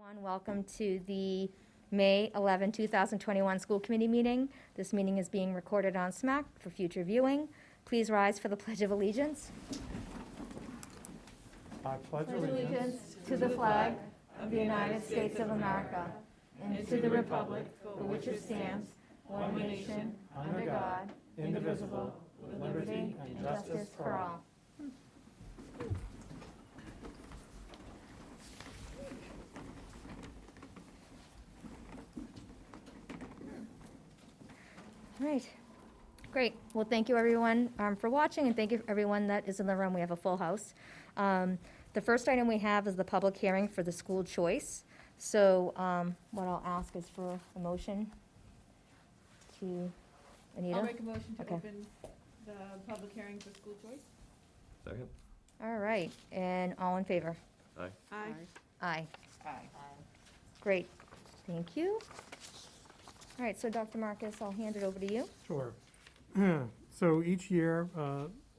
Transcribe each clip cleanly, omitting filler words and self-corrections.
everyone. Welcome to the May 11, 2021 School Committee meeting. This meeting is being recorded on SMAC for future viewing. Please rise for the Pledge of Allegiance. I pledge allegiance To the flag of the United States of America and to the republic for which it stands, one nation, under God, indivisible, with liberty and justice for all. All right, great. Well, thank you everyone for watching, and thank you everyone that is in the room. We have a full house. The first item we have is the public hearing for the school choice. So what I'll ask is for a motion to, Anita? I'll make a motion to Okay. open the public hearing for school choice. Second? All right, and all in favor? Aye. Aye. Aye. Great, thank you. All right, so Dr. Marcus, I'll hand it over to you. Sure. So each year,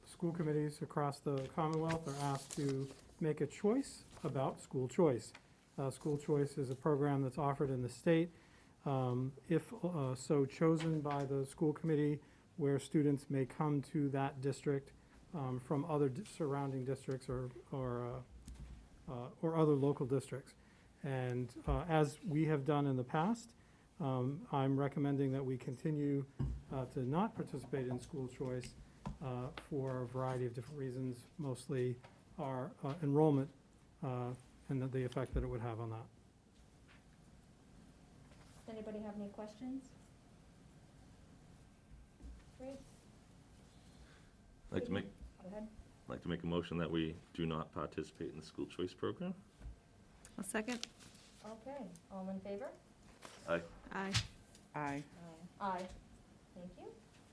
school committees across the Commonwealth are asked to make a choice about school choice. School choice is a program that's offered in the state, if so chosen by the school committee, where students may come to that district from other surrounding districts or other local districts. And as we have done in the past, I'm recommending that we continue to not participate in school choice for a variety of different reasons, mostly our enrollment and the effect that it would have on that. Does anybody have any questions? Great, I'd like to make, go ahead. like to make a motion that we do not participate in the school choice program. A second? Okay, all in favor? Aye. Aye. Aye. Aye. Thank you.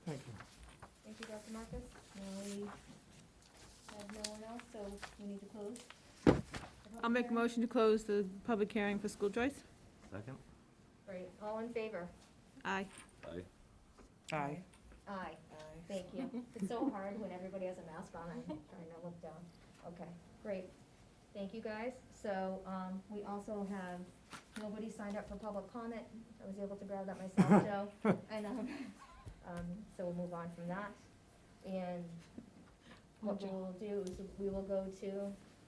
Thank you. Thank you, Dr. Marcus. Now we have no one else, so we need to close. the I'll public make a hearing. motion to close the public hearing for school choice. Second? Great, all in favor? Aye. Aye. Aye. Aye. Thank you. It's so hard when everybody has a mask on, I'm trying to look down. Okay, great. Thank you, guys. So, we also have, nobody signed up for public comment. I was able to grab that myself, Joe. And, so we'll move on from that. And what we will do is we will go to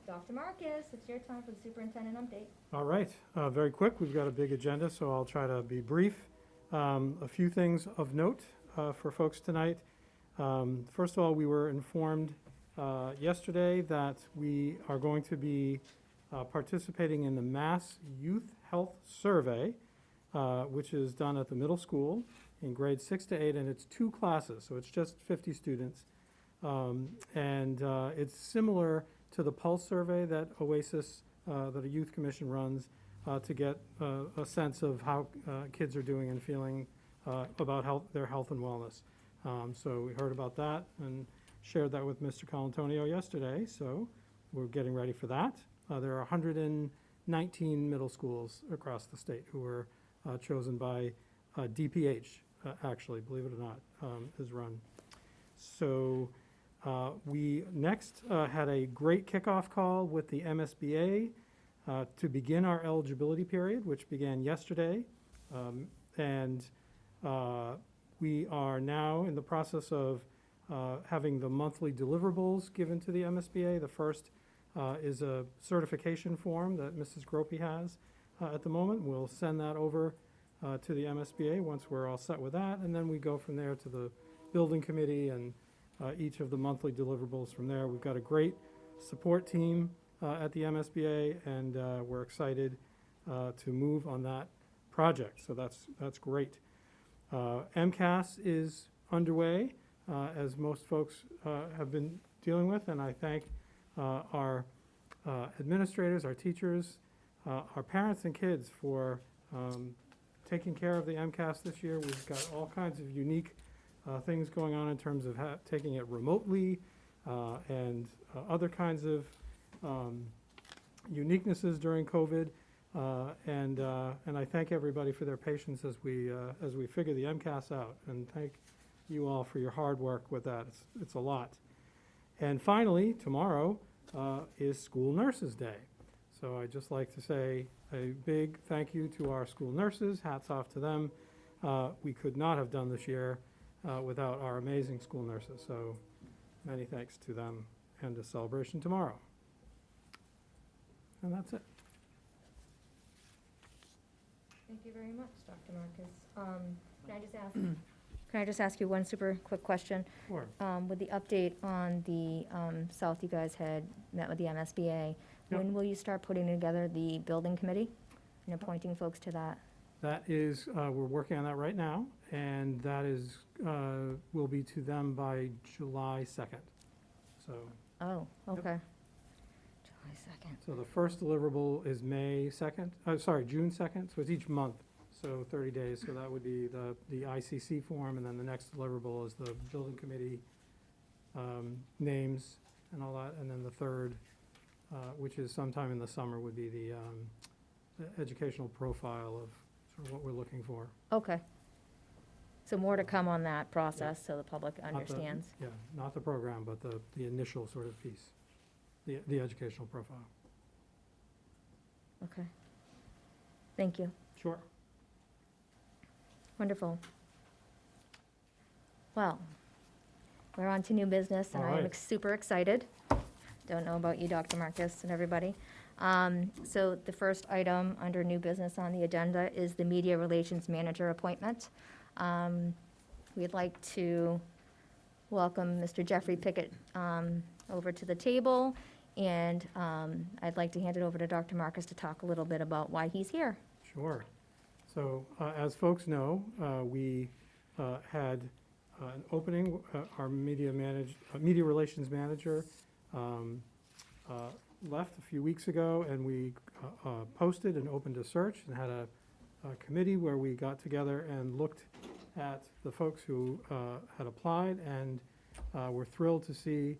Dr. Marcus. It's your time for the superintendent update. All right, very quick, we've got a big agenda, so I'll try to be brief. A few things of note for folks tonight. First of all, we were informed yesterday that we are going to be participating in the Mass Youth Health Survey, which is done at the middle school in grades 6 to 8, and it's 2 classes, so it's just 50 students. And it's similar to the Pulse survey that OASIS, that a youth commission runs, to get a sense of how kids are doing and feeling about their health and wellness. So we heard about that and shared that with Mr. Colantonio yesterday, so we're getting ready for that. There are 119 middle schools across the state who were chosen by DPH, actually, believe it or not, is run. So we next had a great kickoff call with the MSBA to begin our eligibility period, which began yesterday. And we are now in the process of having the monthly deliverables given to the MSBA. The first is a certification form that Mrs. Gropey has at the moment. We'll send that over to the MSBA once we're all set with that, and then we go from there to the building committee and each of the monthly deliverables from there. We've got a great support team at the MSBA, and we're excited to move on that project, so that's great. MCAS is underway, as most folks have been dealing with, and I thank our administrators, our teachers, our parents and kids for taking care of the MCAS this year. We've got all kinds of unique things going on in terms of taking it remotely and other kinds of uniquenesses during COVID. And I thank everybody for their patience as we figure the MCAS out, and thank you all for your hard work with that. It's a lot. And finally, tomorrow is School Nurses Day. So I'd just like to say a big thank you to our school nurses. Hats off to them. We could not have done this year without our amazing school nurses. So many thanks to them, and a celebration tomorrow. And that's it. Thank you very much, Dr. Marcus. Can I just ask you one super quick question? Sure. With the update on the South you guys had met with the MSBA, Yep. when will you start putting together the building committee and appointing folks to that? That is, we're working on that right now, and that is, will be to them by July 2nd. So, Oh, Yep. okay. July 2nd. so the first deliverable is May 2nd, June 2nd, so it's each month, so 30 days. So that would be the ICC form, and then the next deliverable is the building committee names and all that, and then the third, which is sometime in the summer, would be the educational profile of sort of what we're looking for. Okay. So more to come on that process, so the public Not the- understands. Yeah, not the program, but the initial sort of piece, the educational profile. Okay. Thank you. Sure. Wonderful. Well, we're on to new business, and All I am right. super excited. Don't know about you, Dr. Marcus, and everybody. So the first item under new business on the agenda is the Media Relations Manager appointment. We'd like to welcome Mr. Jeffrey Pickett over to the table, and I'd like to hand it over to Dr. Marcus to talk a little bit about why he's here. Sure. So, as folks know, we had an opening, our media relations manager left a few weeks ago, and we posted and opened a search and had a committee where we got together and looked at the folks who had applied, and we're thrilled to see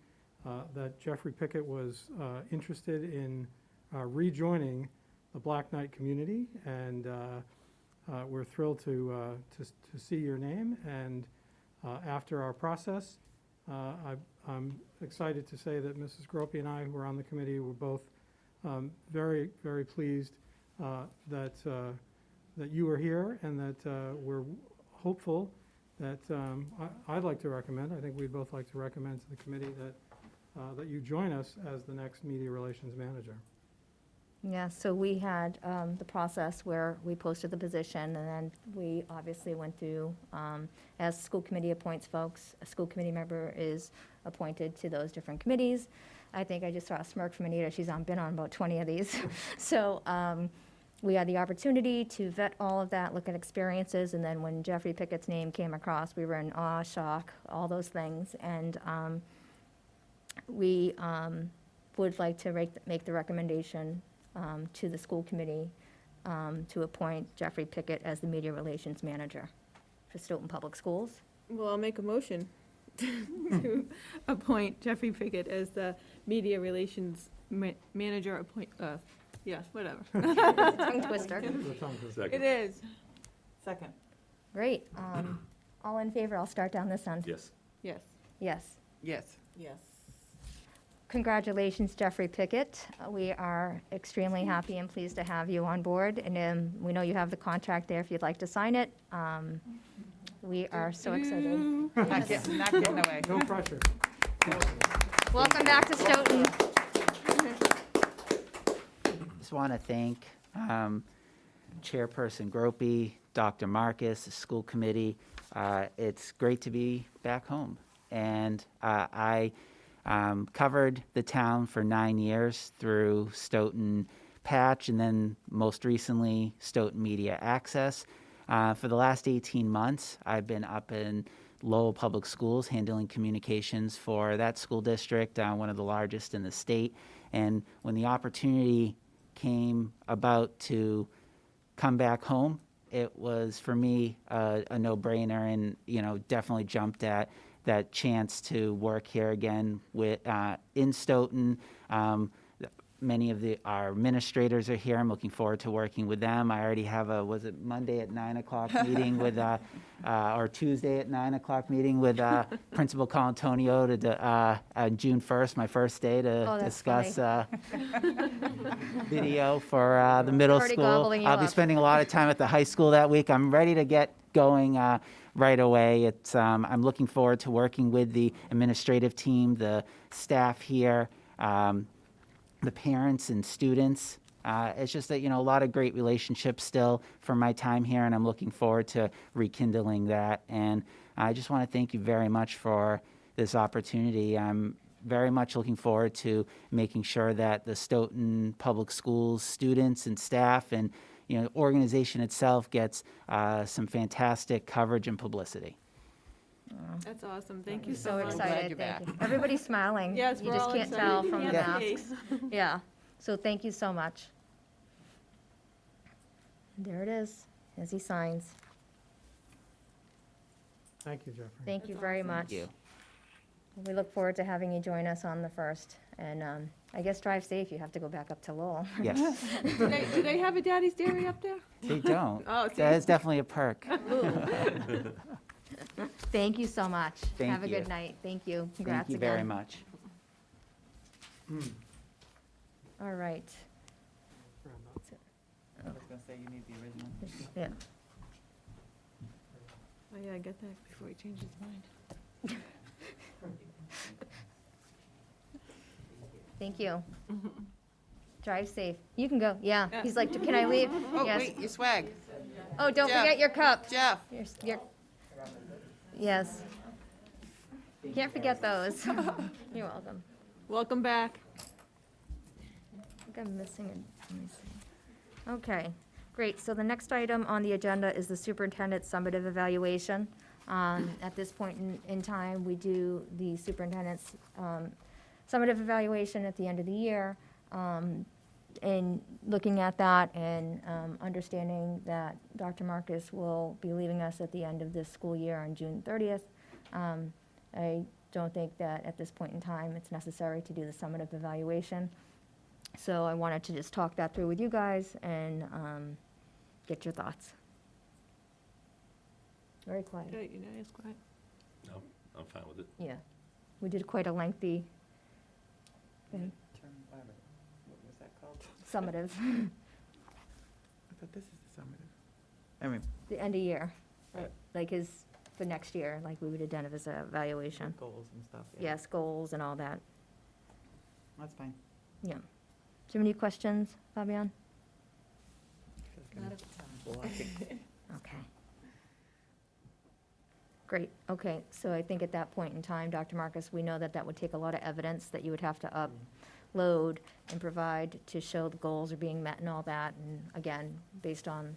that Jeffrey Pickett was interested in rejoining the Black Knight community, and we're thrilled to see your name. And after our process, I'm excited to say that Mrs. Gropey and I, who are on the committee, were both very, very pleased that you are here, and that we're hopeful that I'd like to recommend, I think we'd both like to recommend to the committee that you join us as the next media relations manager. Yeah, so we had the process where we posted the position, and then we obviously went through, as school committee appoints folks, a school committee member is appointed to those different committees. I think I just saw a smirk from Anita, she's been on about 20 of these. So we had the opportunity to vet all of that, look at experiences, and then when Jeffrey Pickett's name came across, we were in awe, shock, all those things. And we would like to make the recommendation to the school committee to appoint Jeffrey Pickett as the media relations manager for Stoughton Public Schools. Well, I'll make a motion to appoint Jeffrey Pickett as the media relations manager, yeah, whatever. It's a tongue twister. The tongue twister. It Second. is. Second. Great. All in favor, I'll start down this end. Yes. Yes. Yes. Yes. Yes. Congratulations, Jeffrey Pickett. We are extremely happy and pleased to have you on board, and we know you have the contract there if you'd like to sign it. We are so excited. Not getting away. No pressure. Welcome back to Stoughton. Just want to thank Chairperson Gropey, Dr. Marcus, the school committee. It's great to be back home. And I covered the town for 9 years through Stoughton Patch, and then most recently Stoughton Media Access. For the last 18 months, I've been up in Lowell Public Schools handling communications for that school district, one of the largest in the state. And when the opportunity came about to come back home, it was for me a no-brainer, and definitely jumped at that chance to work here again with in Stoughton. Many of our administrators are here. I'm looking forward to working with them. I already have was it Monday at 9 o'clock meeting with or Tuesday at 9 o'clock meeting with Principal Colantonio on June 1st, my first day, to Oh, that's discuss video for the middle Already school. gobbling you I'll be up. spending a lot of time at the high school that week. I'm ready to get going right away. I'm looking forward to working with the administrative team, the staff here, the parents and students. It's just that, a lot of great relationships still from my time here, and I'm looking forward to rekindling that. And I just want to thank you very much for this opportunity. I'm very much looking forward to making sure that the Stoughton Public Schools students and staff and organization itself gets some fantastic coverage and publicity. That's awesome. Thank you So so much. glad excited, you're thank back. you. Everybody's smiling. Yes, You we're just all can't excited. tell from the Yeah. masks. Yeah, so thank you so much. There it is, as he signs. Thank you, Jeffrey. Thank you That's very awesome. much. Thank you. We look forward to having you join us on the 1st. And I guess drive safe, you have to go back up to Lowell. Yes, Do they have a Daddy's Dairy up there? they don't. Oh, see? That is definitely a perk. Thank you so much. Thank Have a you. good night. Thank you. Congrats Thank again. you very much. All right, I was gonna say, you need the original. yeah. Oh, yeah, get that before he changes his mind. Thank you. Drive safe. You can go. Yeah. He's like, can I leave? Oh, Yes. wait, your swag. Oh, don't Jeff. forget your cup. Jeff, Yes. Can't forget those. You're welcome. Welcome back. I think I'm missing it. Let me see. Okay, great. So the next item on the agenda is the superintendent's summative evaluation. At this point in time, we do the superintendent's summative evaluation at the end of the year. And looking at that and understanding that Dr. Marcus will be leaving us at the end of this school year on June 30th, I don't think that at this point in time it's necessary to do the summative evaluation. So I wanted to just talk that through with you guys and get your thoughts. Very quiet. Good, you know, it's quiet. No, I'm fine with it. Yeah. We did quite a lengthy term, what was that called? summative, I thought this is the summative. I mean, the end of year. Right. Like for next year, like we would have done it as an evaluation. goals and stuff. yeah. Yes, goals and all that. That's fine. Yeah. Do you have any questions, Fabian? Not at the time. Okay. Great, okay, so I think at that point in time, Dr. Marcus, we know that that would take a lot of evidence that you would have to upload and provide to show the goals are being met and all that, and again, based on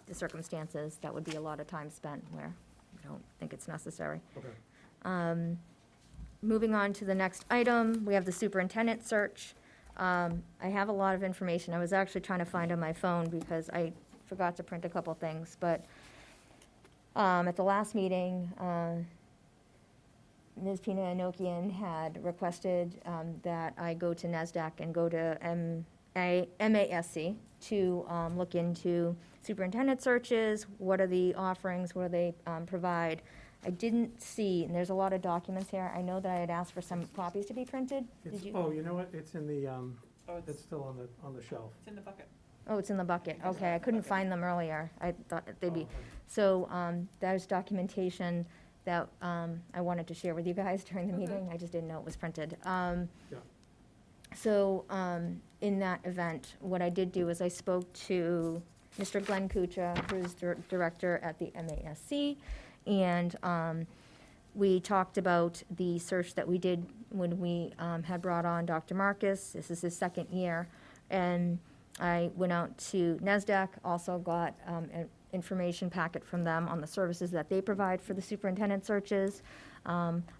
the circumstances, that would be a lot of time spent where I don't think it's necessary. Okay. Moving on to the next item, we have the superintendent search. I have a lot of information. I was actually trying to find on my phone because I forgot to print a couple things, but at the last meeting, Ms. Pina Anokian had requested that I go to NASDAQ and go to MASC to look into superintendent searches, what are the offerings, what do they provide. I didn't see, and there's a lot of documents here, I know that I had asked for some copies to be printed. Did It's, you? oh, you know what? It's in the, Oh, it's still on the shelf. It's in the bucket. Oh, it's in the bucket, okay, I couldn't find them earlier, I thought that they'd be, Oh, okay. so, there's documentation that, I wanted to share with you guys during the meeting, I just didn't know it was printed. So, in that event, what I did do is I spoke to Mr. Glenn Kuchar, who's director at the MASC, and, we talked about the search that we did when we, had brought on Dr. Marcus, this is his second year, and I went out to NASDAQ, also got an information packet from them on the services that they provide for the superintendent searches.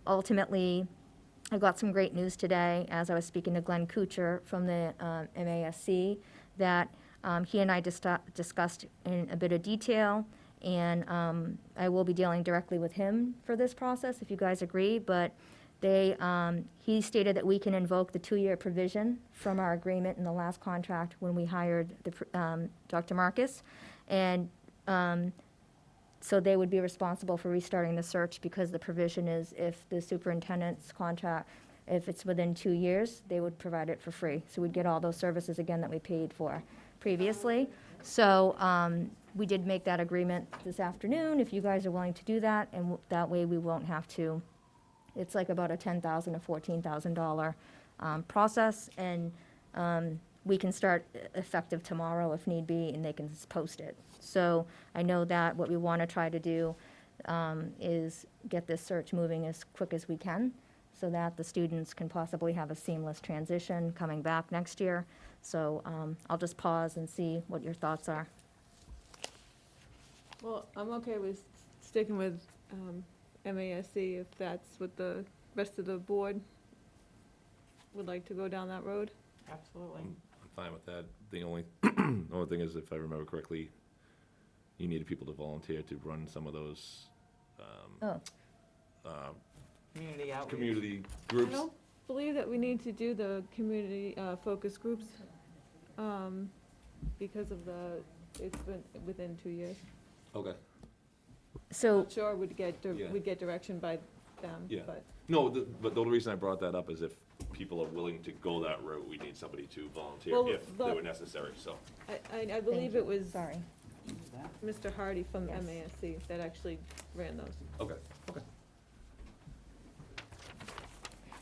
Ultimately, I got some great news today as I was speaking to Glenn Kuchar from the MASC, that he and I discussed in a bit of detail, and I will be dealing directly with him for this process, if you guys agree, but he stated that we can invoke the 2-year provision from our agreement in the last contract when we hired Dr. Marcus. And So they would be responsible for restarting the search because the provision is if the superintendent's contract, if it's within 2 years, they would provide it for free. So we'd get all those services again that we paid for previously. So we did make that agreement this afternoon, if you guys are willing to do that, and that way we won't have to, it's like about a $10,000 to $14,000 process, and we can start effective tomorrow if need be, and they can just post it. So I know that what we want to try to do is get this search moving as quick as we can, so that the students can possibly have a seamless transition coming back next year. So I'll just pause and see what your thoughts are. Well, I'm okay with sticking with MASC if that's what the rest of the board would like to go down that road. Absolutely. I'm fine with that. The only, only thing is, if I remember correctly, you needed people to volunteer to run some of those Oh, Community outreach. community I groups. don't believe that we need to do the community focus groups because of it's been within 2 years. Okay. so, Sure, we'd get, Yeah. we'd get direction by them, Yeah. but. No, but the only reason I brought that up is if people are willing to go that route, we need somebody to volunteer Well, if the- they were necessary, so. I believe it was sorry. Mr. Hardy from Yes. MASC that actually ran those. Okay, okay.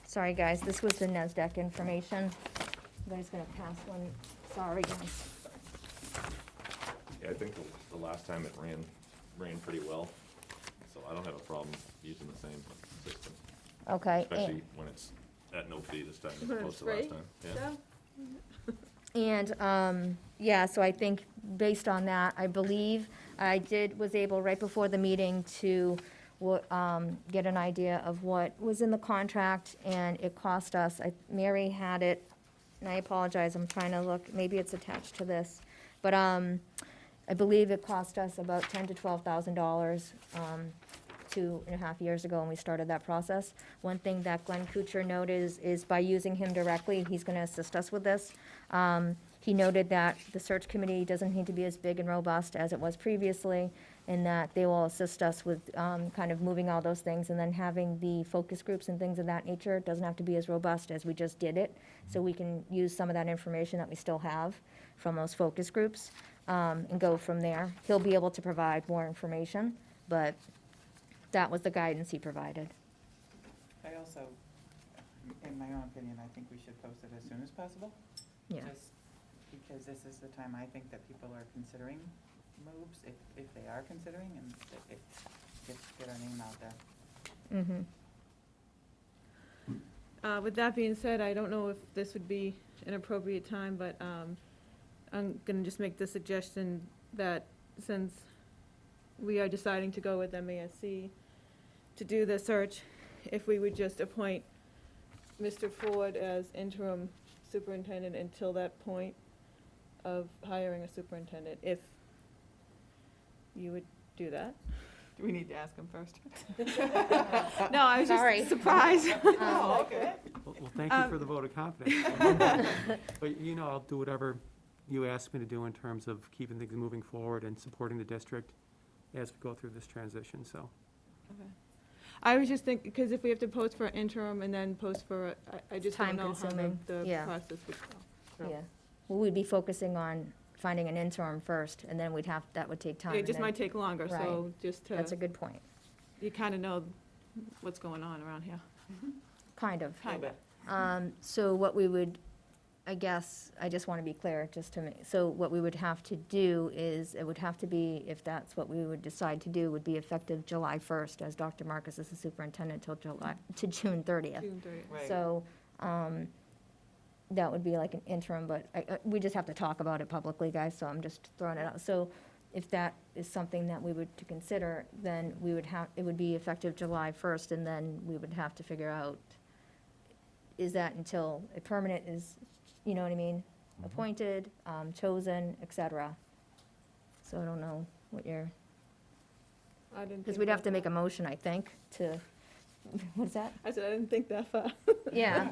Sorry, guys, this was the NESDEC information. You guys gonna pass one? Sorry, guys. Yeah, I think the last time it ran pretty well, so I don't have a problem using the same system, Okay. especially when it's at no fee this time as When opposed it's to last free? time. Yeah. And, yeah, so I think based on that, I believe I was able, right before the meeting, to get an idea of what was in the contract, and it cost us, Mary had it, and I apologize, I'm trying to look, maybe it's attached to this, but I believe it cost us about $10,000 to $12,000 2.5 years ago when we started that process. One thing that Glenn Kuchar noted is by using him directly, he's going to assist us with this. He noted that the search committee doesn't need to be as big and robust as it was previously, and that they will assist us with kind of moving all those things, and then having the focus groups and things of that nature doesn't have to be as robust as we just did it, so we can use some of that information that we still have from those focus groups and go from there. He'll be able to provide more information, but that was the guidance he provided. I also, in my own opinion, I think we should post it as soon as possible. Yeah. Just because this is the time I think that people are considering moves, if they are considering, and it get our name out there. Mm-hmm. With that being said, I don't know if this would be an appropriate time, but I'm gonna just make the suggestion that since we are deciding to go with MASC to do the search, if we would just appoint Mr. Ford as interim superintendent until that point of hiring a superintendent, if you would do that. Do we need to ask them first? No, I was Sorry. just surprised. Oh, okay. Well, thank you for the vote of confidence. But, you know, I'll do whatever you ask me to do in terms of keeping things moving forward and supporting the district as we go through this transition, so. Okay. I was just thinking, because if we have to post for interim and then post for, I just don't know how Time-consuming, the yeah. process would go. Yeah. Well, we'd be focusing on finding an interim first, and then that would take time. It and just then- might take longer, so just That's a to, good point. you kind of know what's going on around here. Kind of. Kind of. So what we would, I guess, I just want to be clear, just to make, so what we would have to do is, it would have to be, if that's what we would decide to do, would be effective July 1st, as Dr. Marcus is the superintendent till June 30th. June 30th. Right. So, that would be like an interim, but we just have to talk about it publicly, guys, so I'm just throwing it out. So if that is something that we would to consider, then we would have, it would be effective July 1st, and then we would have to figure out, is that until a permanent is, you know what I mean, appointed, chosen, et cetera. So I don't know what you're, I didn't because think we'd have that to make a far. motion, I think, to, what's that? I said, I didn't think that far. Yeah.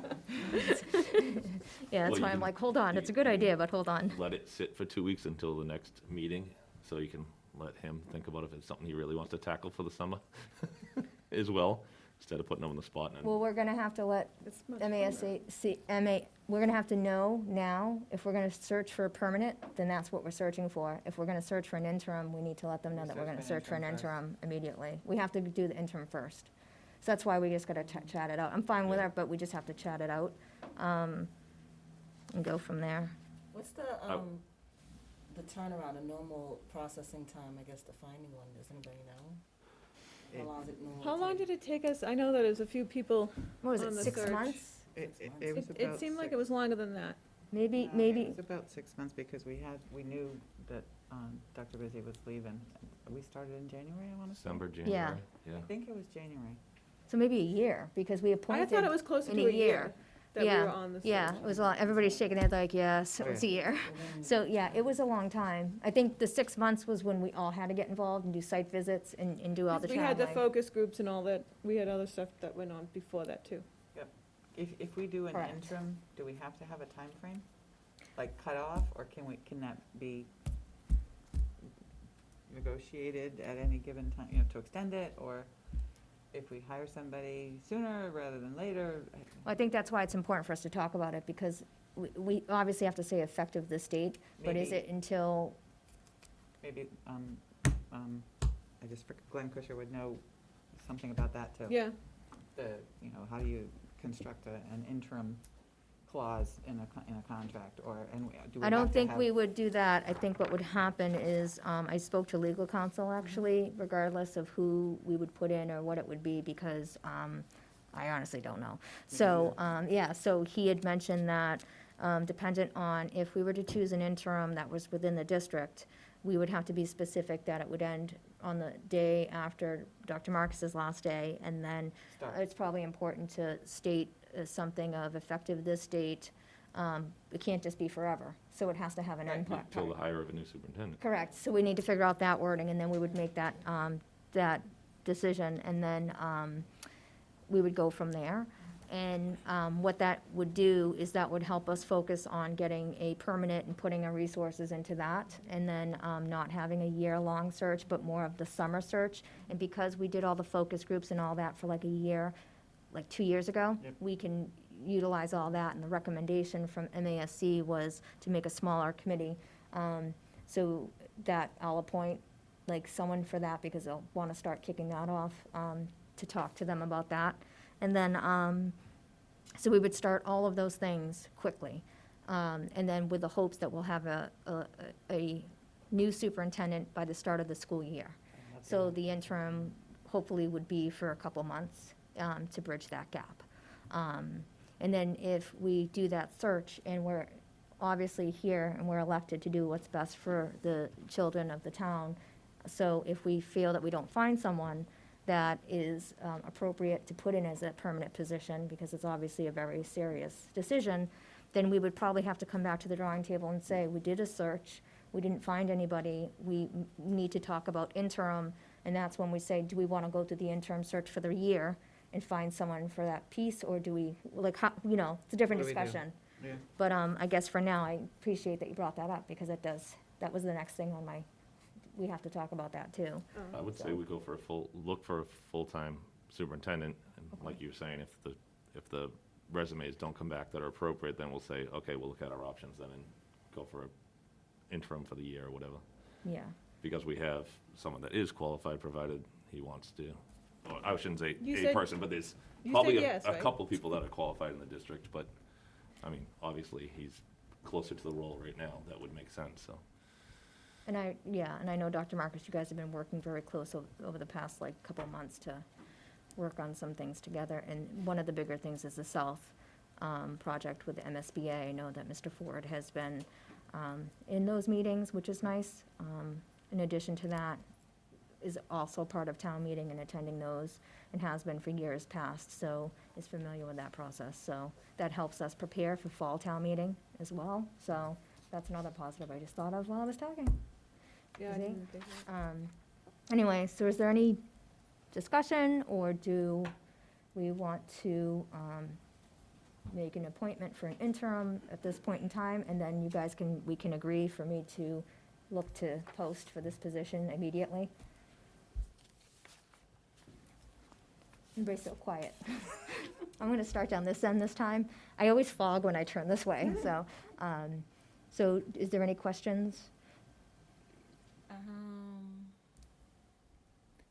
Yeah, that's Well, you why I'm can- like, hold on, you it's a can- good idea, but hold on. Let it sit for 2 weeks until the next meeting, so you can let him think about if it's something he really wants to tackle for the summer as well, instead of putting him on the spot. And Well, we're gonna have to let It's much fun. we're gonna have to know now, if we're gonna search for a permanent, then that's what we're searching for. If we're gonna search for an interim, we need to let them know We that we're search gonna for an search for an interim interim immediately. We have to do the interim first. So that's why we just gotta chat it out. I'm fine with Yeah. it, but we just have to chat it out, and go from there. What's the turnaround, a normal processing time, I guess, the finding one, does anybody know? How long is it normally? How long did it take us? I know that there's a few people, What was On it, the 6 search. months? It was it about seemed like six- it was longer than that. Maybe, It maybe, was about 6 months because we knew that Dr. Bizzi was leaving. We started in January, I want to say. December, January, yeah. I think it was January. so maybe a year, because we I appointed. thought it was closer in to a a year that we Yeah, were on the search. Yeah, it was a lot, everybody's shaking their head like, yes, it Oh, was a year. So, yeah, it was a long time. I think the 6 months was when we all had to get involved and do site visits and do all the We had the traveling. focus groups and all that, we had other stuff that went on before that too. If we do an Correct. interim, do we have to have a time frame, like cut off, or can that be negotiated at any given time, to extend it, or if we hire somebody sooner rather than later? I think that's why it's important for us to talk about it, because we obviously have to say effective this date, but is Maybe- it until, Maybe, Glenn Kusher would know something about that too. Yeah, How do you construct an interim clause in a contract, and do we I don't have to think have- we would do that. I think what would happen is, I spoke to legal counsel actually, regardless of who we would put in or what it would be, because, I honestly don't know. So, yeah, so he had mentioned that, dependent on if we were to choose an interim that was within the district, we would have to be specific that it would end on the day after Dr. Marcus's last day, and then Start. it's probably important to state something of effective this date. It can't just be forever, so it has to have an end part. Until the hire of a new superintendent. Correct, so we need to figure out that wording, and then we would make that, that decision, and then we would go from there. And what that would do is that would help us focus on getting a permanent and putting our resources into that, and then not having a year-long search, but more of the summer search. And because we did all the focus groups and all that for like a year, like 2 years ago, Yep. we can utilize all that, and the recommendation from MASC was to make a smaller committee. So that I'll appoint like someone for that, because they'll want to start kicking that off, to talk to them about that. And then, so we would start all of those things quickly. And then with the hopes that we'll have a new superintendent by the start of the school year. So the interim hopefully would be for a couple months, to bridge that gap. And then if we do that search, and we're obviously here and we're elected to do what's best for the children of the town, so if we feel that we don't find someone that is appropriate to put in as a permanent position, because it's obviously a very serious decision, then we would probably have to come back to the drawing table and say, we did a search, we didn't find anybody, we need to talk about interim, and that's when we say, do we want to go through the interim search for the year and find someone for that piece, or do we, like, how, it's a different What do we do? discussion. Yeah. But I guess for now, I appreciate that you brought that up, because that was the next thing on my, we have to talk about that too. I would say we go for look for a full-time superintendent, and like you were saying, if the resumes don't come back that are appropriate, then we'll say, okay, we'll look at our options then and go for an interim for the year or whatever. Yeah. Because we have someone that is qualified, provided he wants to. Or I shouldn't say You a said- person, but there's you probably said yes, a right? couple people that are qualified in the district, but, I mean, obviously, he's closer to the role right now, that would make sense, so. And I know, Dr. Marcus, you guys have been working very close over the past, like, couple of months to work on some things together. And one of the bigger things is the South project with the MSBA. I know that Mr. Ford has been in those meetings, which is nice. In addition to that, is also part of town meeting and attending those, and has been for years past, so is familiar with that process. So that helps us prepare for fall town meeting as well. So that's another positive I just thought of while I was talking. Yeah, I See? didn't think that. Anyway, so is there any discussion, or do we want to make an appointment for an interim at this point in time? And then you guys we can agree for me to look to post for this position immediately. Everybody's so quiet. I'm gonna start down this end this time. I always fog when I turn this way, so is there any questions?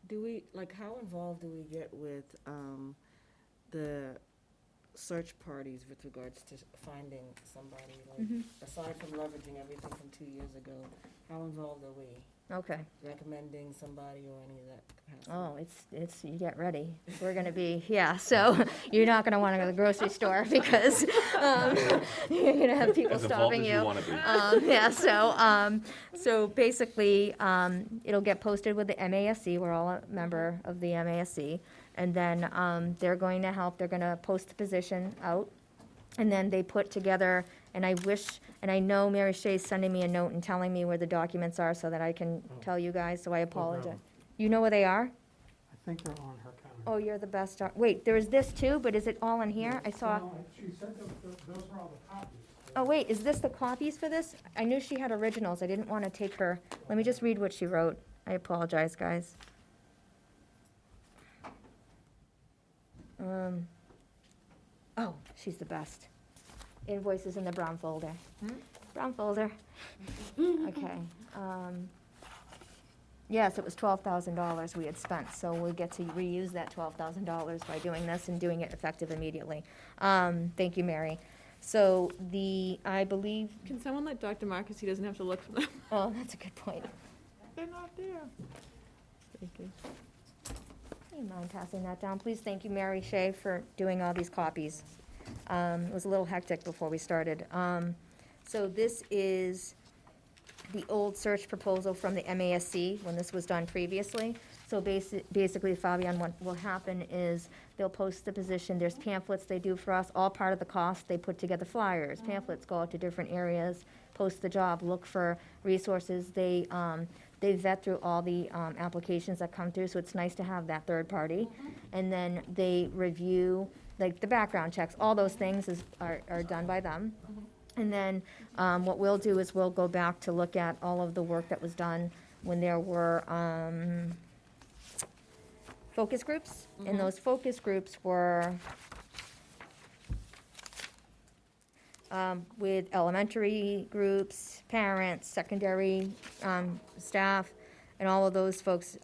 Do we, like, how involved do we get with, the search parties with regards to finding somebody? Like, aside from leveraging everything from 2 years ago, how involved are we? Okay. Recommending somebody or any of that capacity? Oh, it's, you get ready. We're gonna be, yeah, so you're not gonna wanna go to the grocery store because, you're gonna have people As involved stopping as you. you wanna be. Yeah, so basically, it'll get posted with the MASC, we're all a member of the MASC. And then, they're going to help, they're gonna post the position out. And then they put together, and I wish, and I know Mary Shay's sending me a note and telling me where the documents are so that I can tell you guys, so I apologize. them. You know where they are? I think they're on her counter. Oh, you're the best. Wait, there is this too, but is it all in here? I saw, No, she said those are all the copies. oh, wait, is this the copies for this? I knew she had originals. I didn't want to take her. Let me just read what she wrote. I apologize, guys. Oh, she's the best. Invoices in the brown folder. Brown folder. Okay. Yes, it was $12,000 we had spent, so we get to reuse that $12,000 by doing this and doing it effective immediately. Thank you, Mary. So I believe, Can someone let Dr. Marcus, he doesn't have to look for them? oh, that's a good point. They're not there. Thank you. Do you mind passing that down? Please, thank you, Mary Shea, for doing all these copies. It was a little hectic before we started. So this is the old search proposal from the MASC when this was done previously. So basically, Fabian, what will happen is they'll post the position, there's pamphlets they do for us, all part of the cost. They put together flyers, pamphlets, go out to different areas, post the job, look for resources. They vet through all the applications that come through, so it's nice to have that third party. And then they review, like, the background checks, all those things are done by them. And then what we'll do is we'll go back to look at all of the work that was done when there were focus groups. And those focus groups were with elementary groups, parents, secondary staff, and all of those folks,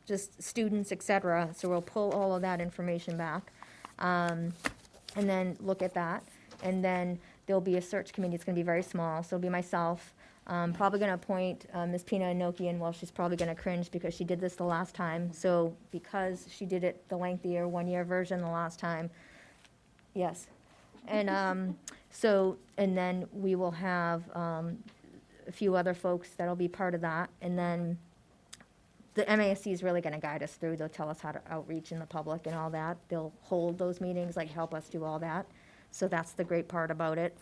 just students, et cetera. So we'll pull all of that information back, and then look at that. And then there'll be a search committee. It's gonna be very small, so it'll be myself. Probably gonna appoint Ms. Pina Inokian. Well, she's probably gonna cringe because she did this the last time. So because she did it the lengthier, one-year version the last time, yes. And and then we will have a few other folks that'll be part of that. And then the MASC is really gonna guide us through. They'll tell us how to outreach in the public and all that. They'll hold those meetings, like help us do all that. So that's the great part about it.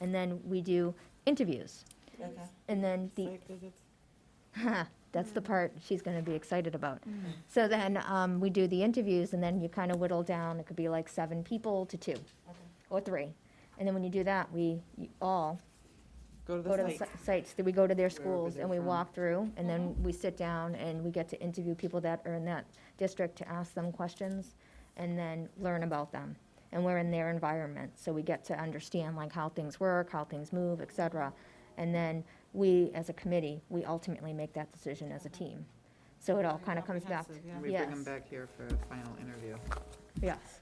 And then we do interviews. Okay. And then Site visits? that's the part she's gonna be excited about. So then, we do the interviews, and then you kind of whittle down, it could be like 7 people to 2, or 3. And then when you do that, we all Go to go to the the site. sites, that we go to their Wherever schools, they're and we from. walk through, and then we sit down, and we get to interview people that are in that district to ask them questions, and then learn about them. And we're in their environment, so we get to understand like how things work, how things move, et cetera. And then we, as a committee, we ultimately make that decision as a team. So it all kind of comes back. And we bring them Yes. back here for a final interview. Yes.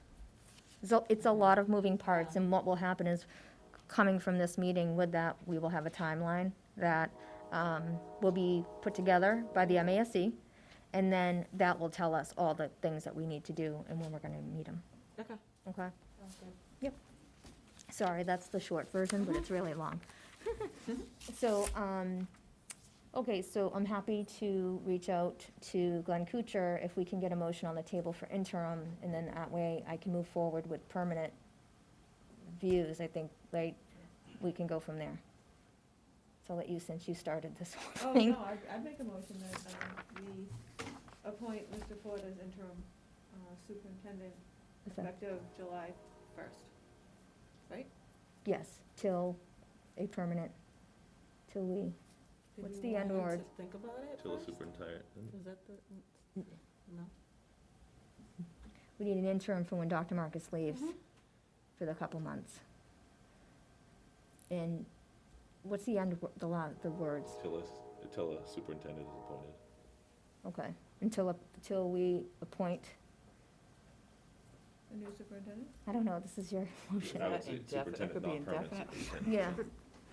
So it's a lot of moving parts, and what will happen is, coming from this meeting with that, we will have a timeline that will be put together by the MASC, and then that will tell us all the things that we need to do and when we're gonna meet them. Okay. Okay? Yep. Sorry, that's the short version, but it's really long. So, okay, so I'm happy to reach out to Glenn Kuchar if we can get a motion on the table for interim, and then that way I can move forward with permanent views, I think, right? We can go from there. So I'll let you, since you started this whole Oh, thing. no, I'd make a motion that we appoint Mr. Ford as interim superintendent effective July 1st. Right? Yes, till a permanent, till we Did What's you the end want word? to think about it Till the first? superintendent. Is that the, no? We need an interim for when Dr. Marcus leaves for the couple months. And what's the end, the words? Till a superintendent is appointed. Okay, until we appoint, The new superintendent? I don't know, this is your motion. I would say Indefinite, it superintendent, could be not permanent indefinite. superintendent. Yeah.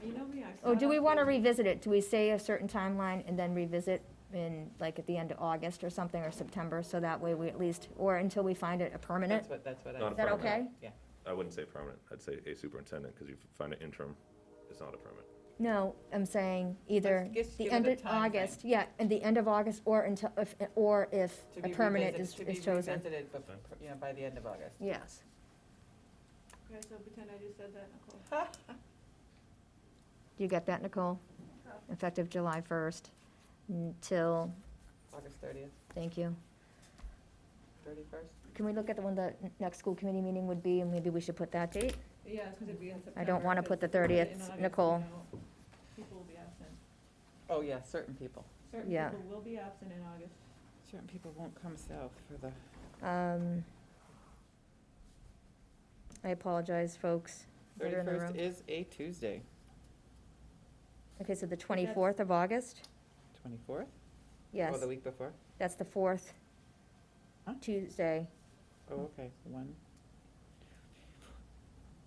You know me, I Oh, do start we off want to with- revisit it? Do we say a certain timeline and then revisit in, like, at the end of August or something, or September, so that way we at least, or until we find it a permanent? That's what I. Not Is that permanent. okay? Yeah. I wouldn't say permanent, I'd say a superintendent, because you find an interim, it's not a permanent. No, I'm saying either Let's the give end it a of time frame. August, yeah, and the end of August, or until, if To a be permanent revisited- is chosen. To be revisited, by the end of August. Yes. Okay, so pretend I just said that, Nicole. Do you get that, Nicole? Effective July 1st until, August 30th, thank you. 31st? Can we look at when the next school committee meeting would be, and maybe we should put that date? Yeah, because it'd be in September. I don't want to put the because if we 30th, in August, Nicole. you know, people will be absent. Oh, yeah, certain people. Certain Yeah. people will be absent in August. Certain people won't come south for the. I apologize, folks. that are in the 31st room. is a Tuesday. Okay, so the 24th of August? 24th? Yes, Or the week before? that's the fourth Huh? Tuesday. Oh, okay, one.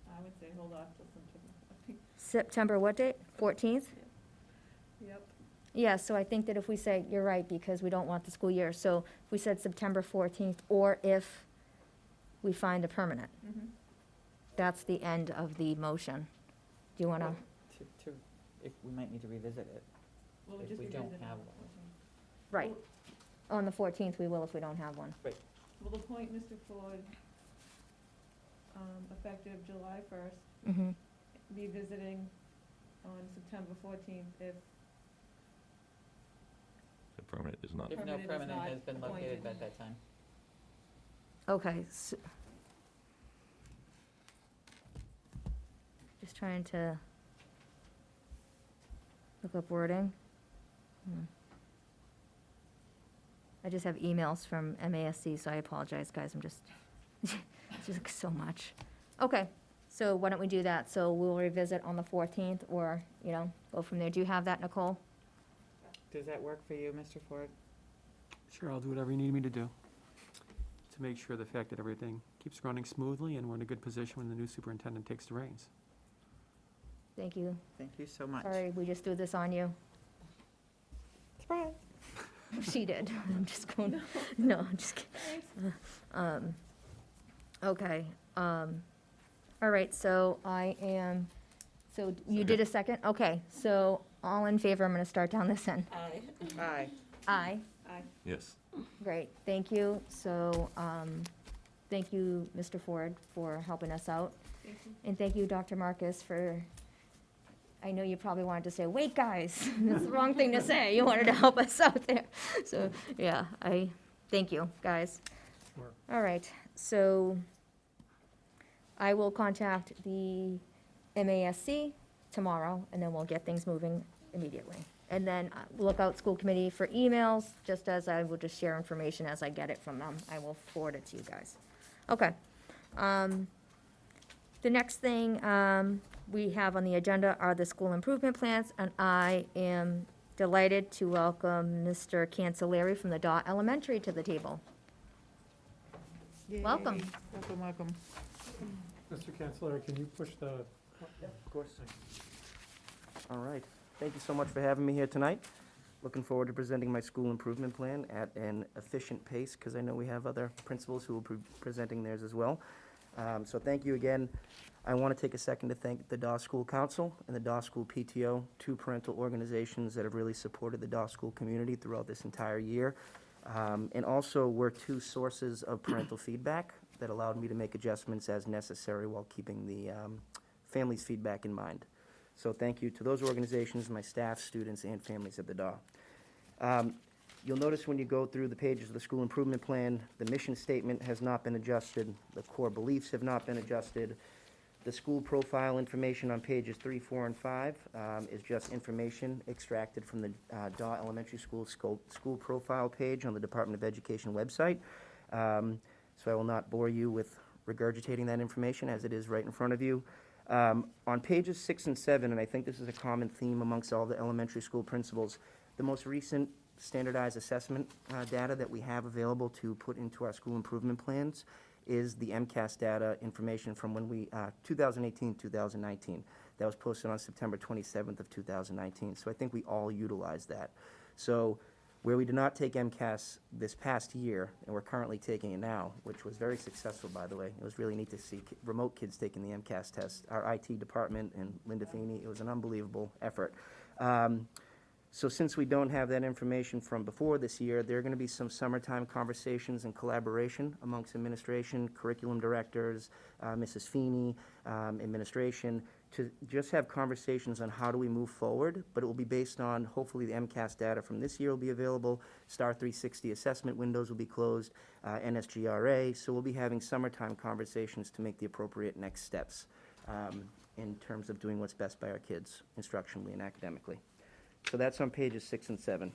I would say hold off till September. September what date? 14th? Yep. Yeah, so I think that if we say, you're right, because we don't want the school year, so if we said September 14th, or if we find a permanent, that's the end of the motion. Do you want to? If, we might need to revisit it. Well, we If just we don't revisit have on the one. 14th. Right. On the 14th, we will if we don't have one. We'll appoint Mr. Ford, effective July 1st, Mm-hmm. be visiting on September 14th if, The permanent is not. If no Permanent is permanent not has been located appointed. by that time. Okay. Just trying to look up wording. I just have emails from MASC, so I apologize, guys, I'm just, it's just so much. Okay, so why don't we do that? So we'll revisit on the 14th, or, go from there. Do you have that, Nicole? Does that work for you, Mr. Ford? Sure, I'll do whatever you need me to do to make sure the fact that everything keeps running smoothly and we're in a good position when the new superintendent takes the reins. Thank you. Thank you so much. Sorry, we just threw this on you. Surprise. She did. I'm just going, no, I'm just kidding. Okay, all right, so so you did a second? Okay, so all in favor, I'm gonna start down this end. Aye. Aye. Aye, aye. Yes. great, thank you. So, thank you, Mr. Ford, for helping us out. Thank you. And thank you, Dr. Marcus, for, I know you probably wanted to say, wait, guys, that's the wrong thing to say. You wanted to help us out there. So, yeah, thank you, guys. Sure. All right, so I will contact the MASC tomorrow, and then we'll get things moving immediately. And then look out, school committee, for emails, just as I will just share information as I get it from them. I will forward it to you guys. Okay. The next thing we have on the agenda are the school improvement plans, and I am delighted to welcome Mr. Cancelleri from the Daw Elementary to the table. Welcome. Yay. Welcome, welcome. Mr. Canceller, can you push the, Of course. All right. Thank you so much for having me here tonight. Looking forward to presenting my school improvement plan at an efficient pace, because I know we have other principals who will be presenting theirs as well. So thank you again. I want to take a second to thank the Daw School Council and the Daw School PTO, two parental organizations that have really supported the Daw School community throughout this entire year. And also were two sources of parental feedback that allowed me to make adjustments as necessary while keeping the family's feedback in mind. So thank you to those organizations, my staff, students, and families at the Daw. You'll notice when you go through the pages of the school improvement plan, the mission statement has not been adjusted, the core beliefs have not been adjusted, The school profile information on pages 3, 4, and 5 is just information extracted from the Daw Elementary School profile page on the Department of Education website. So I will not bore you with regurgitating that information as it is right in front of you. On pages 6 and 7, and I think this is a common theme amongst all the elementary school principals, the most recent standardized assessment data that we have available to put into our school improvement plans is the MCAS data information from when we, 2018, 2019. That was posted on September 27th of 2019. So I think we all utilize that. So where we did not take MCAS this past year, and we're currently taking it now, which was very successful, by the way. It was really neat to see remote kids taking the MCAS test. Our IT department and Linda Feeney, it was an unbelievable effort. So since we don't have that information from before this year, there are going to be some summertime conversations and collaboration amongst administration, curriculum directors, Mrs. Feeney, administration, to just have conversations on how do we move forward, but it will be based on, hopefully, the MCAS data from this year will be available, STAR 360 assessment windows will be closed, NSGRA, so we'll be having summertime conversations to make the appropriate next steps in terms of doing what's best by our kids, instructionally and academically. So that's on pages 6 and 7.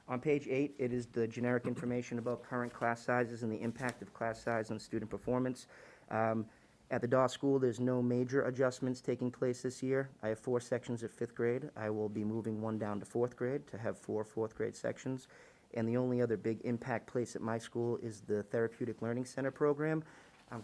On page 8, it is the generic information about current class sizes and the impact of class size on student performance. At the Daw School, there's no major adjustments taking place this year. I have 4 sections at 5th grade. I will be moving 1 down to 4th grade to have 4 4th grade sections. And the only other big impact place at my school is the Therapeutic Learning Center program.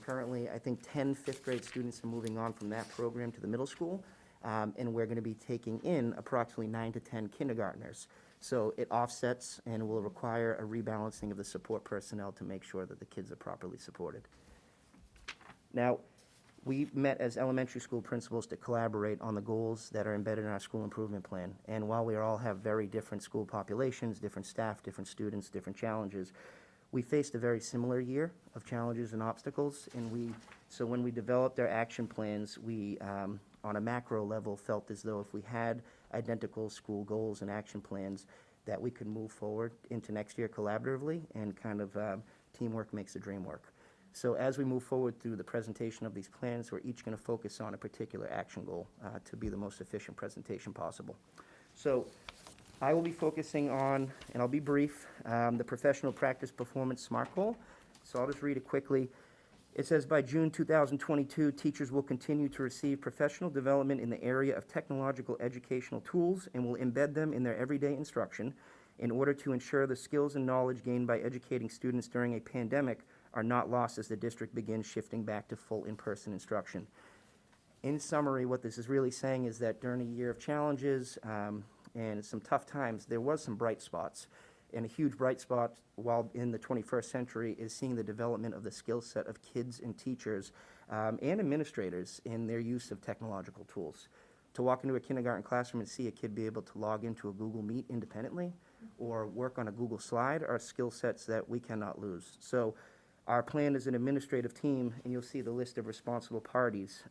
Currently, I think 10 5th grade students are moving on from that program to the middle school. And we're going to be taking in approximately 9 to 10 kindergartners. So it offsets and will require a rebalancing of the support personnel to make sure that the kids are properly supported. Now, we met as elementary school principals to collaborate on the goals that are embedded in our school improvement plan. And while we all have very different school populations, different staff, different students, different challenges, we faced a very similar year of challenges and obstacles. And so when we developed our action plans, we, on a macro level, felt as though if we had identical school goals and action plans, that we could move forward into next year collaboratively, and kind of teamwork makes the dream work. So as we move forward through the presentation of these plans, we're each going to focus on a particular action goal to be the most efficient presentation possible. So I will be focusing on, and I'll be brief, the professional practice performance SMART goal. So I'll just read it quickly. It says, by June 2022, teachers will continue to receive professional development in the area of technological educational tools and will embed them in their everyday instruction in order to ensure the skills and knowledge gained by educating students during a pandemic are not lost as the district begins shifting back to full in-person instruction. In summary, what this is really saying is that during a year of challenges and some tough times, there was some bright spots. And a huge bright spot while in the 21st century is seeing the development of the skill set of kids and teachers and administrators in their use of technological tools. To walk into a kindergarten classroom and see a kid be able to log into a Google Meet independently or work on a Google Slide are skill sets that we cannot lose. So our plan as an administrative team, and you'll see the list of responsible parties,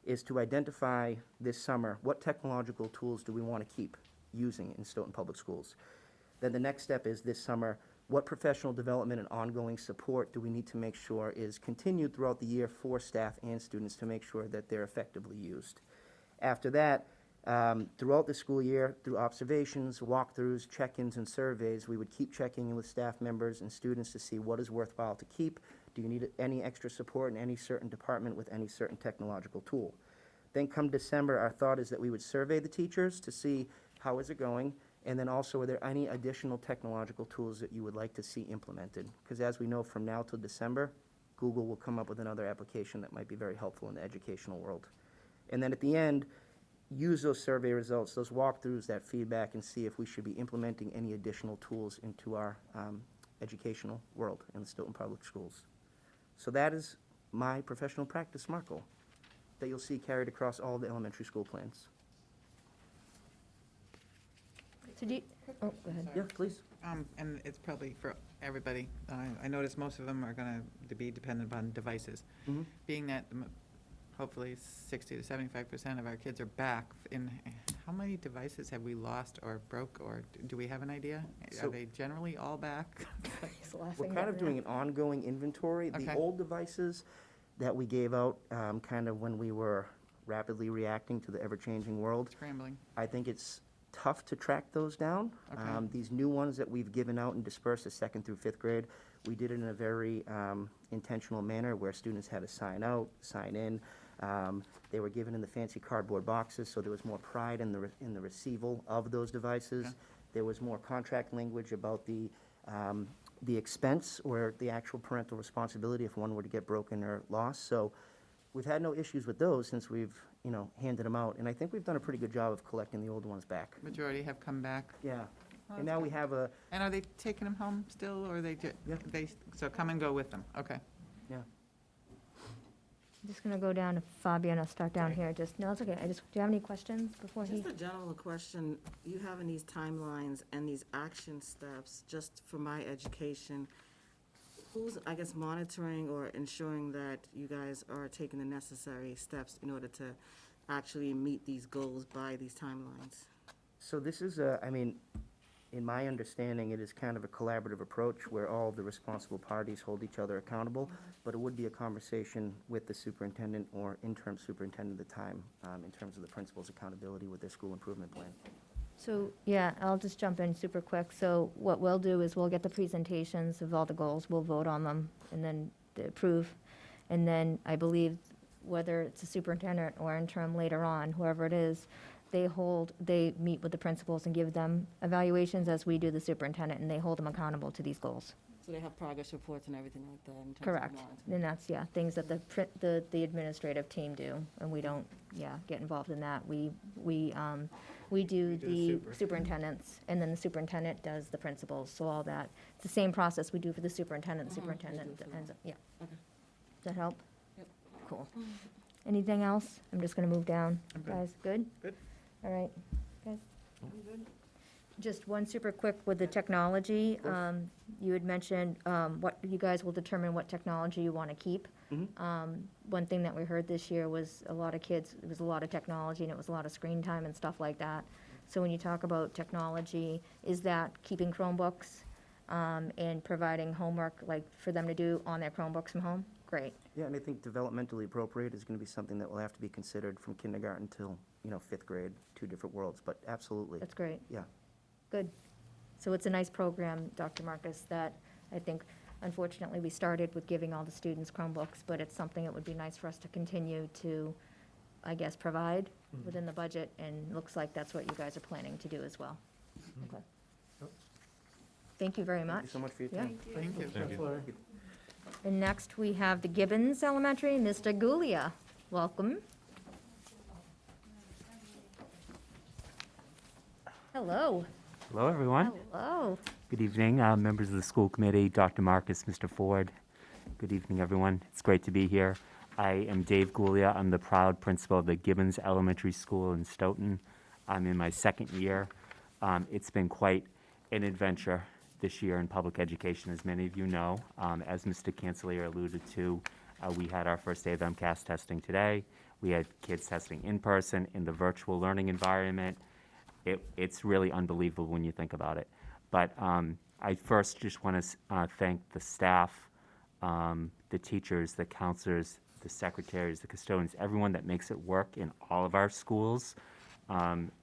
is to identify this summer what technological tools do we want to keep using in Stoughton Public Schools. Then the next step is this summer, what professional development and ongoing support do we need to make sure is continued throughout the year for staff and students to make sure that they're effectively used. After that, throughout the school year, through observations, walkthroughs, check-ins, and surveys, we would keep checking in with staff members and students to see what is worthwhile to keep. Do you need any extra support in any certain department with any certain technological tool? Then come December, our thought is that we would survey the teachers to see how is it going. And then also, are there any additional technological tools that you would like to see implemented? Because as we know, from now till December, Google will come up with another application that might be very helpful in the educational world. And then at the end, use those survey results, those walkthroughs, that feedback, and see if we should be implementing any additional tools into our educational world in the Stoughton Public Schools. So that is my professional practice SMART goal that you'll see carried across all the elementary school plans. So do you, oh, go ahead. Yeah, please. And it's probably for everybody. I notice most of them are going to be dependent upon devices. Mhm. Being that hopefully 60 to 75% of our kids are back, how many devices have we lost or broke, or do we have an idea? So- Are they generally all back? He's laughing We're kind at of that. doing an ongoing inventory. The Okay. old devices, that we gave out kind of when we were rapidly reacting to the ever-changing world. Scrambling. I think it's tough to track those down. Okay. These new ones that we've given out and dispersed to 2nd through 5th grade, we did it in a very intentional manner where students had to sign out, sign in. They were given in the fancy cardboard boxes, so there was more pride in the receival of those devices. Okay. There was more contract language about the expense or the actual parental responsibility if one were to get broken or lost. So we've had no issues with those since we've, handed them out. And I think we've done a pretty good job of collecting the old ones back. Majority have come back. Yeah. Oh, And that's now we good. have a, And are they taking them home still, or they, Yeah. so come and go with them? Okay. I'm just gonna go down to Fabian, I'll start down here, no, it's okay, do you have any questions before he? Just a general question, you having these timelines and these action steps, just for my education, who's, I guess, monitoring or ensuring that you guys are taking the necessary steps in order to actually meet these goals by these timelines? so this is in my understanding, it is kind of a collaborative approach where all the responsible parties hold each other accountable, but it would be a conversation with the superintendent or interim superintendent at the time in terms of the principal's accountability with their school improvement plan. So, yeah, I'll just jump in super quick. So what we'll do is we'll get the presentations of all the goals, we'll vote on them, and then approve. And then I believe whether it's a superintendent or interim later on, whoever it is, they meet with the principals and give them evaluations as we do the superintendent, and they hold them accountable to these goals. So they have progress reports and everything like that in terms of Correct. monitoring? And that's, things that the administrative team do, and we don't, get involved in that. We do the superintendents, and then the superintendent does the principals, so all that. It's the same process we do for the superintendent, Mhm. superintendent We do for ends up, Okay. Does that help? Yep. Cool. Anything else? I'm just gonna move down. I'm good. Guys, good? Good. All right, guys? Just one super quick with the technology. You had mentioned, what, you guys will determine what technology you want to keep. One thing that we heard this year was a lot of kids, it was a lot of technology and it was a lot of screen time and stuff like that. So when you talk about technology, is that keeping Chromebooks, and providing homework, like, for them to do on their Chromebooks from home? Great. Yeah, and I think developmentally appropriate is going to be something that will have to be considered from kindergarten till, 5th grade, 2 different worlds, but absolutely. That's great. Yeah. Good. So it's a nice program, Dr. Marcus, that I think, unfortunately, we started with giving all the students Chromebooks, but it's something that would be nice for us to continue to, I guess, provide within the budget, and looks like that's what you guys are planning to do as well. Okay. Yep. Thank you very Thank much. you so much for your Yeah. time. Thank you. Thank you. And next, we have the Gibbons Elementary, Mr. Gulia. Welcome. Hello. Hello, everyone. Hello. Good evening, members of the school committee, Dr. Marcus, Mr. Ford. Good evening, everyone. It's great to be here. I am Dave Gulia. I'm the proud principal of the Gibbons Elementary School in Stoughton. I'm in my second year. It's been quite an adventure this year in public education, as many of you know. As Mr. Cancelliere alluded to, we had our first day of MCAS testing today. We had kids testing in person in the virtual learning environment. It's really unbelievable when you think about it. But I first just want to thank the staff, the teachers, the counselors, the secretaries, the custodians, everyone that makes it work in all of our schools.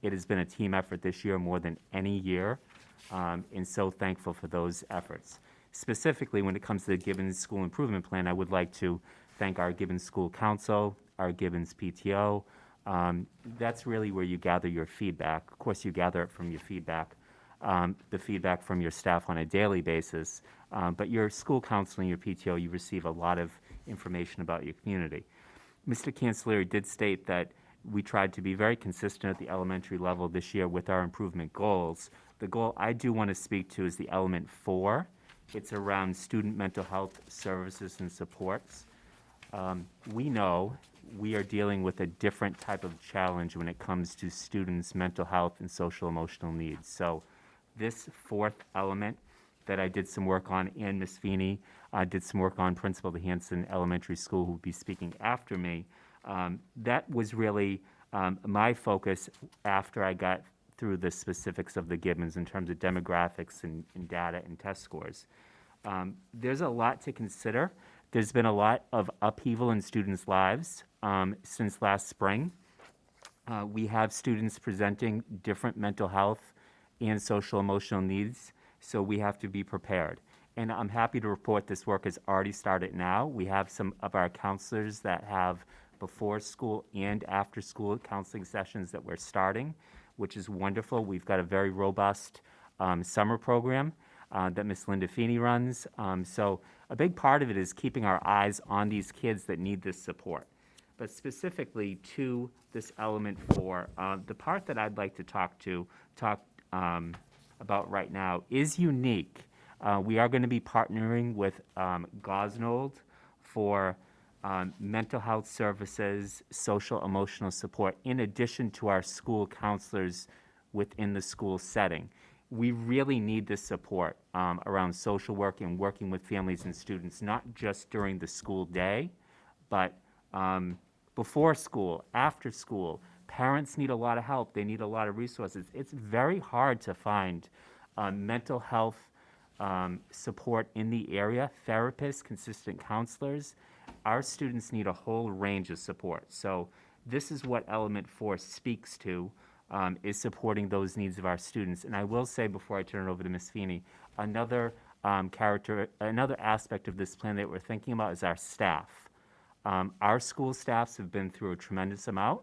It has been a team effort this year more than any year, and so thankful for those efforts. Specifically, when it comes to the Gibbons School Improvement Plan, I would like to thank our Gibbons School Council, our Gibbons PTO. That's really where you gather your feedback. Of course, you gather it from your feedback, the feedback from your staff on a daily basis, but your school council and your PTO, you receive a lot of information about your community. Mr. Cancelliere did state that we tried to be very consistent at the elementary level this year with our improvement goals. The goal I do want to speak to is the element 4. It's around student mental health services and supports. We know we are dealing with a different type of challenge when it comes to students' mental health and social emotional needs. So this 4th element that I did some work on, and Ms. Feeney did some work on, Principal of the Hanson Elementary School, who will be speaking after me, that was really my focus after I got through the specifics of the Gibbons in terms of demographics and data and test scores. There's a lot to consider. There's been a lot of upheaval in students' lives since last spring. We have students presenting different mental health and social emotional needs, so we have to be prepared. And I'm happy to report this work has already started now. We have some of our counselors that have before school and after school counseling sessions that we're starting, which is wonderful. We've got a very robust summer program that Ms. Linda Feeney runs. So a big part of it is keeping our eyes on these kids that need this support. But specifically to this element 4, the part that I'd like to talk about right now is unique. We are going to be partnering with Gosnold for mental health services, social emotional support, in addition to our school counselors within the school setting. We really need this support around social work and working with families and students, not just during the school day, but before school, after school. Parents need a lot of help. They need a lot of resources. It's very hard to find mental health support in the area, therapists, consistent counselors. Our students need a whole range of support. So this is what Element 4 speaks to, is supporting those needs of our students. And I will say before I turn it over to Ms. Feeney, another aspect of this plan that we're thinking about is our staff. Our school staffs have been through a tremendous amount.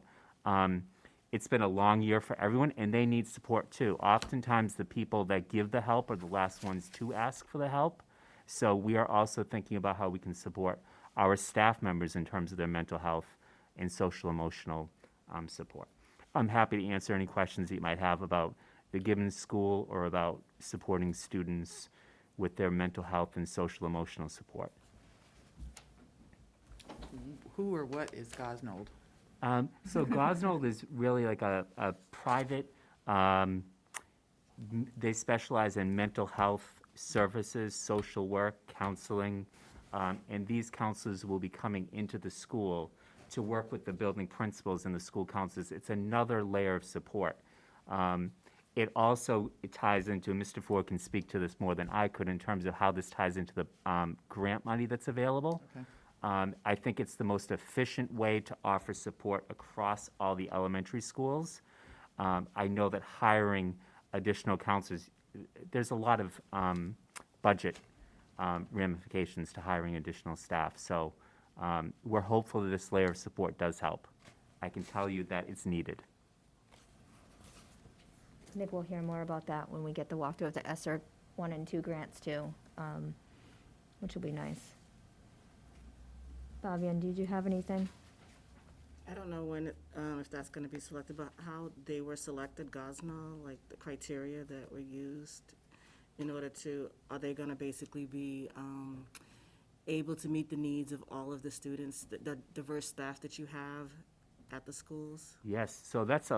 It's been a long year for everyone, and they need support too. Oftentimes, the people that give the help are the last ones to ask for the help. So we are also thinking about how we can support our staff members in terms of their mental health and social emotional support. I'm happy to answer any questions that you might have about the Gibbons School or about supporting students with their mental health and social emotional support. Who or what is Gosnold? So Gosnold is really like a private, they specialize in mental health services, social work, counseling, and these counselors will be coming into the school to work with the building principals and the school counselors. It's another layer of support. It ties into, Mr. Ford can speak to this more than I could in terms of how this ties into the grant money that's available. Okay. I think it's the most efficient way to offer support across all the elementary schools. I know that hiring additional counselors, there's a lot of budget ramifications to hiring additional staff. So we're hopeful that this layer of support does help. I can tell you that it's needed. I think we'll hear more about that when we get the walkthrough of the ESSER 1 and 2 grants too, which will be nice. Fabian, did you have anything? I don't know when, if that's gonna be selected, but how they were selected, Gosnell, like the criteria that were used in order to, are they gonna basically be, able to meet the needs of all of the students, the diverse staff that you have at the schools? Yes, so that's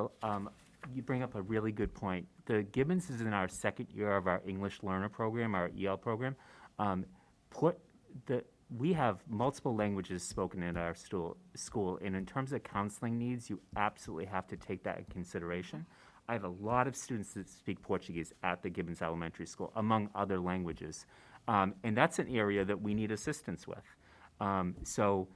you bring up a really good point. The Gibbons is in our second year of our English Learner program, our EL program. We have multiple languages spoken in our school, and in terms of counseling needs, you absolutely have to take that in consideration. I have a lot of students that speak Portuguese at the Gibbons Elementary School, among other languages, and that's an area that we need assistance with. So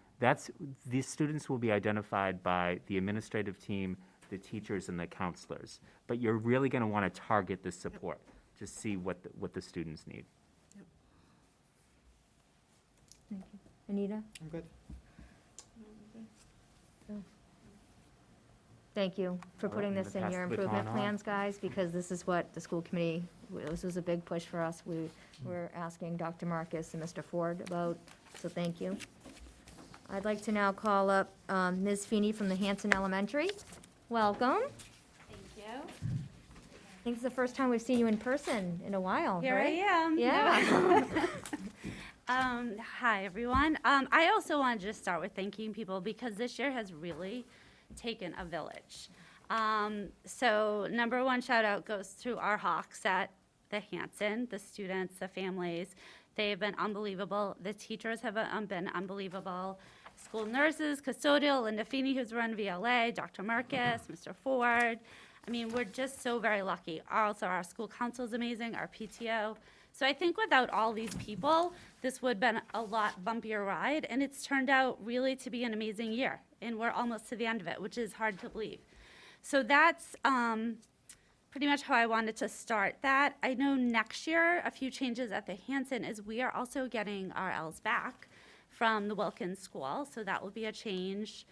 these students will be identified by the administrative team, the teachers, and the counselors. But you're really going to want to target this support to see what the students need. Thank you. Anita? I'm good. Thank you for All right, putting I'm this gonna in pass your the baton improvement on. plans, guys, because this is what the school committee, this was a big push for us. We were asking Dr. Marcus and Mr. Ford about, so thank you. I'd like to now call up Ms. Feeney from the Hanson Elementary. Welcome. Thank you. I think it's the first time we've seen you in person in a while, Here right? I am. Yeah. Hi, everyone. I also wanted to just start with thanking people because this year has really taken a village. So number one shout out goes to our Hawks at the Hanson, the students, the families. They've been unbelievable. The teachers have been unbelievable. School nurses, custodial, Linda Feeney, who's run VLA, Dr. Marcus, Mr. Ford. I mean, we're just so very lucky. Also, our school council is amazing, our PTO. So I think without all these people, this would have been a lot bumpier ride, and it's turned out really to be an amazing year. And we're almost to the end of it, which is hard to believe. So that's pretty much how I wanted to start that. I know next year, a few changes at the Hanson is we are also getting our Ls back from the Wilkins School, so that will be a change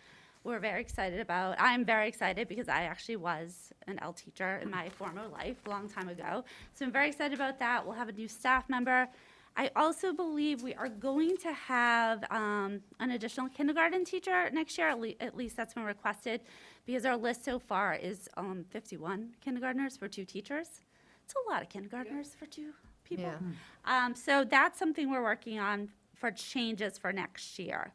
we're very excited about. I'm very excited because I actually was an L teacher in my former life, a long time ago. So I'm very excited about that. We'll have a new staff member. I also believe we are going to have an additional kindergarten teacher next year, at least that's been requested, because our list so far is 51 kindergartners for 2 teachers. It's a lot of kindergartners for 2 people. So that's something we're working on for changes for next year.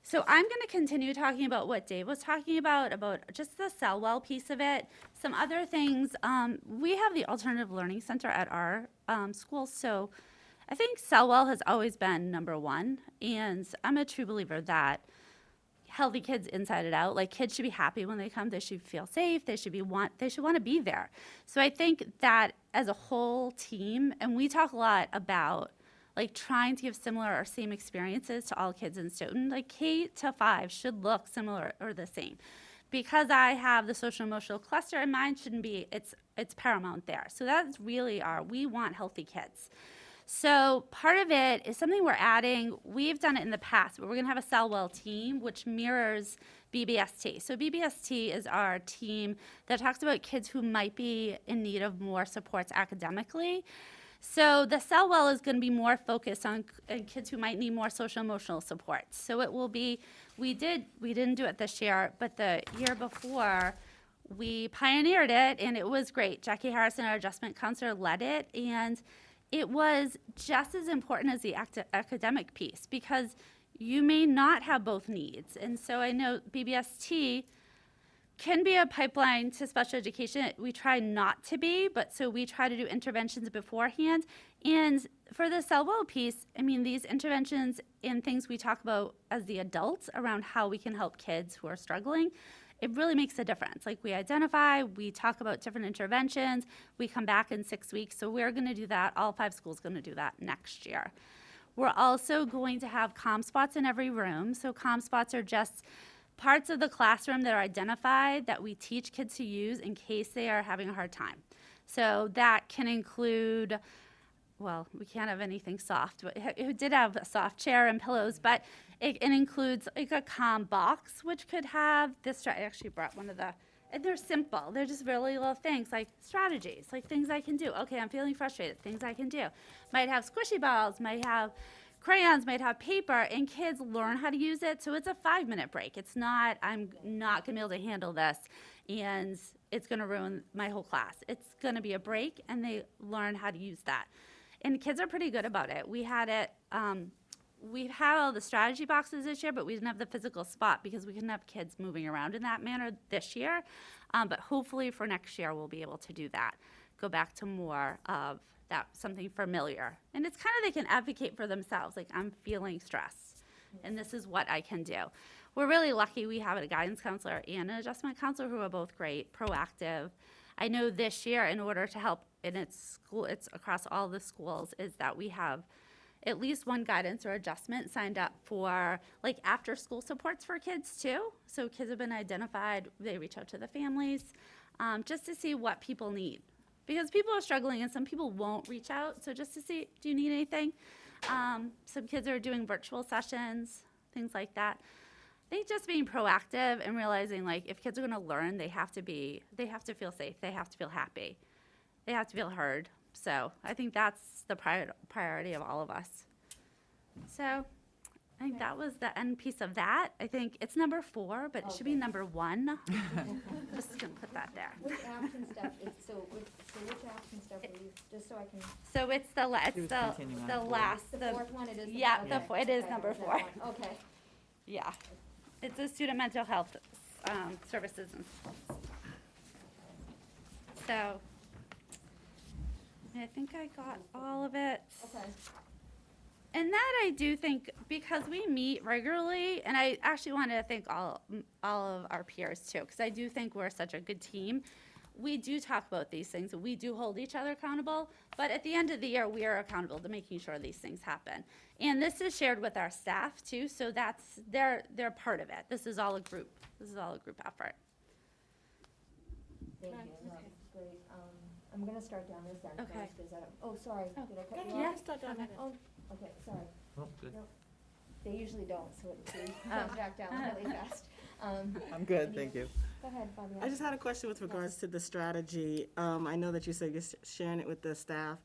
So I'm going to continue talking about what Dave was talking about just the Selwell piece of it. Some other things, we have the Alternative Learning Center at our school, so I think Selwell has always been number one, and I'm a true believer that healthy kids inside and out, like kids should be happy when they come, they should feel safe, they should want to be there. So I think that as a whole team, and we talk a lot about like trying to give similar or same experiences to all kids in Stoughton, like K to 5 should look similar or the same. Because I have the social emotional cluster in mind, shouldn't be, it's paramount there. So that's really we want healthy kids. So part of it is something we're adding. We've done it in the past, but we're going to have a Selwell team, which mirrors BBST. So BBST is our team that talks about kids who might be in need of more supports academically. So the Selwell is going to be more focused on kids who might need more social emotional support. So it will be, we didn't do it this year, but the year before, we pioneered it, and it was great. Jackie Harrison, our adjustment counselor, led it, and it was just as important as the academic piece because you may not have both needs. And so I know BBST can be a pipeline to special education. We try not to be, but so we try to do interventions beforehand. And for the Selwell piece, I mean, these interventions and things we talk about as the adults around how we can help kids who are struggling, it really makes a difference. Like we identify, we talk about different interventions, we come back in 6 weeks. So we're gonna do that, all 5 schools gonna do that next year. We're also going to have comm spots in every room. So comm spots are just parts of the classroom that are identified that we teach kids to use in case they are having a hard time. So that can include, well, we can't have anything soft, but it did have a soft chair and pillows, but it includes like a comm box, which could have this, I actually brought one of the, and they're simple. They're just really little things like strategies, like things I can do. Okay, I'm feeling frustrated, things I can do. Might have squishy balls, might have crayons, might have paper, and kids learn how to use it. So it's a 5-minute break. It's not, I'm not gonna be able to handle this and it's gonna ruin my whole class. It's gonna be a break and they learn how to use that. And kids are pretty good about it. We had it, we've had all the strategy boxes this year, but we didn't have the physical spot because we couldn't have kids moving around in that manner this year. But hopefully for next year, we'll be able to do that. Go back to more of that, something familiar. And it's kind of, they can advocate for themselves, like I'm feeling stress and this is what I can do. We're really lucky we have a guidance counselor and an adjustment counselor who are both great, proactive. I know this year, in order to help, and it's across all the schools, is that we have at least one guidance or adjustment signed up for like after school supports for kids too. So kids have been identified, they reach out to the families just to see what people need. Because people are struggling and some people won't reach out. So just to see, do you need anything? Some kids are doing virtual sessions, things like that. I think just being proactive and realizing like if kids are gonna learn, they have to feel safe, they have to feel happy, they have to feel heard. So I think that's the priority of all of us. So I think that was the end piece of that. I think it's number 4, but it should be number 1. Just gonna put that there. Which action step is, so which action step are you, just so I can, So it's the last, the 4th one, it is? yeah, Okay. it is Okay, number that 4. one. Okay. Yeah, it's the student mental health services and schools. So I think I got all of it. Okay. And that I do think, because we meet regularly, and I actually want to thank all of our peers too, because I do think we're such a good team. we do talk about these things, we do hold each other accountable, but at the end of the year, we are accountable to making sure these things happen. And this is shared with our staff too, so that's, they're part of it. This is all a group effort. Thank you, no, great. I'm gonna start down this end Okay. first, is that, oh, sorry, Oh, did I cut you yeah. off? Start down there. Oh, okay, sorry. Oh, good. No, they usually don't, so it comes back down really fast. I'm good, thank you. Go ahead, Fabiana. I just had a question with regards to the strategy. I know that you said you're sharing it with the staff.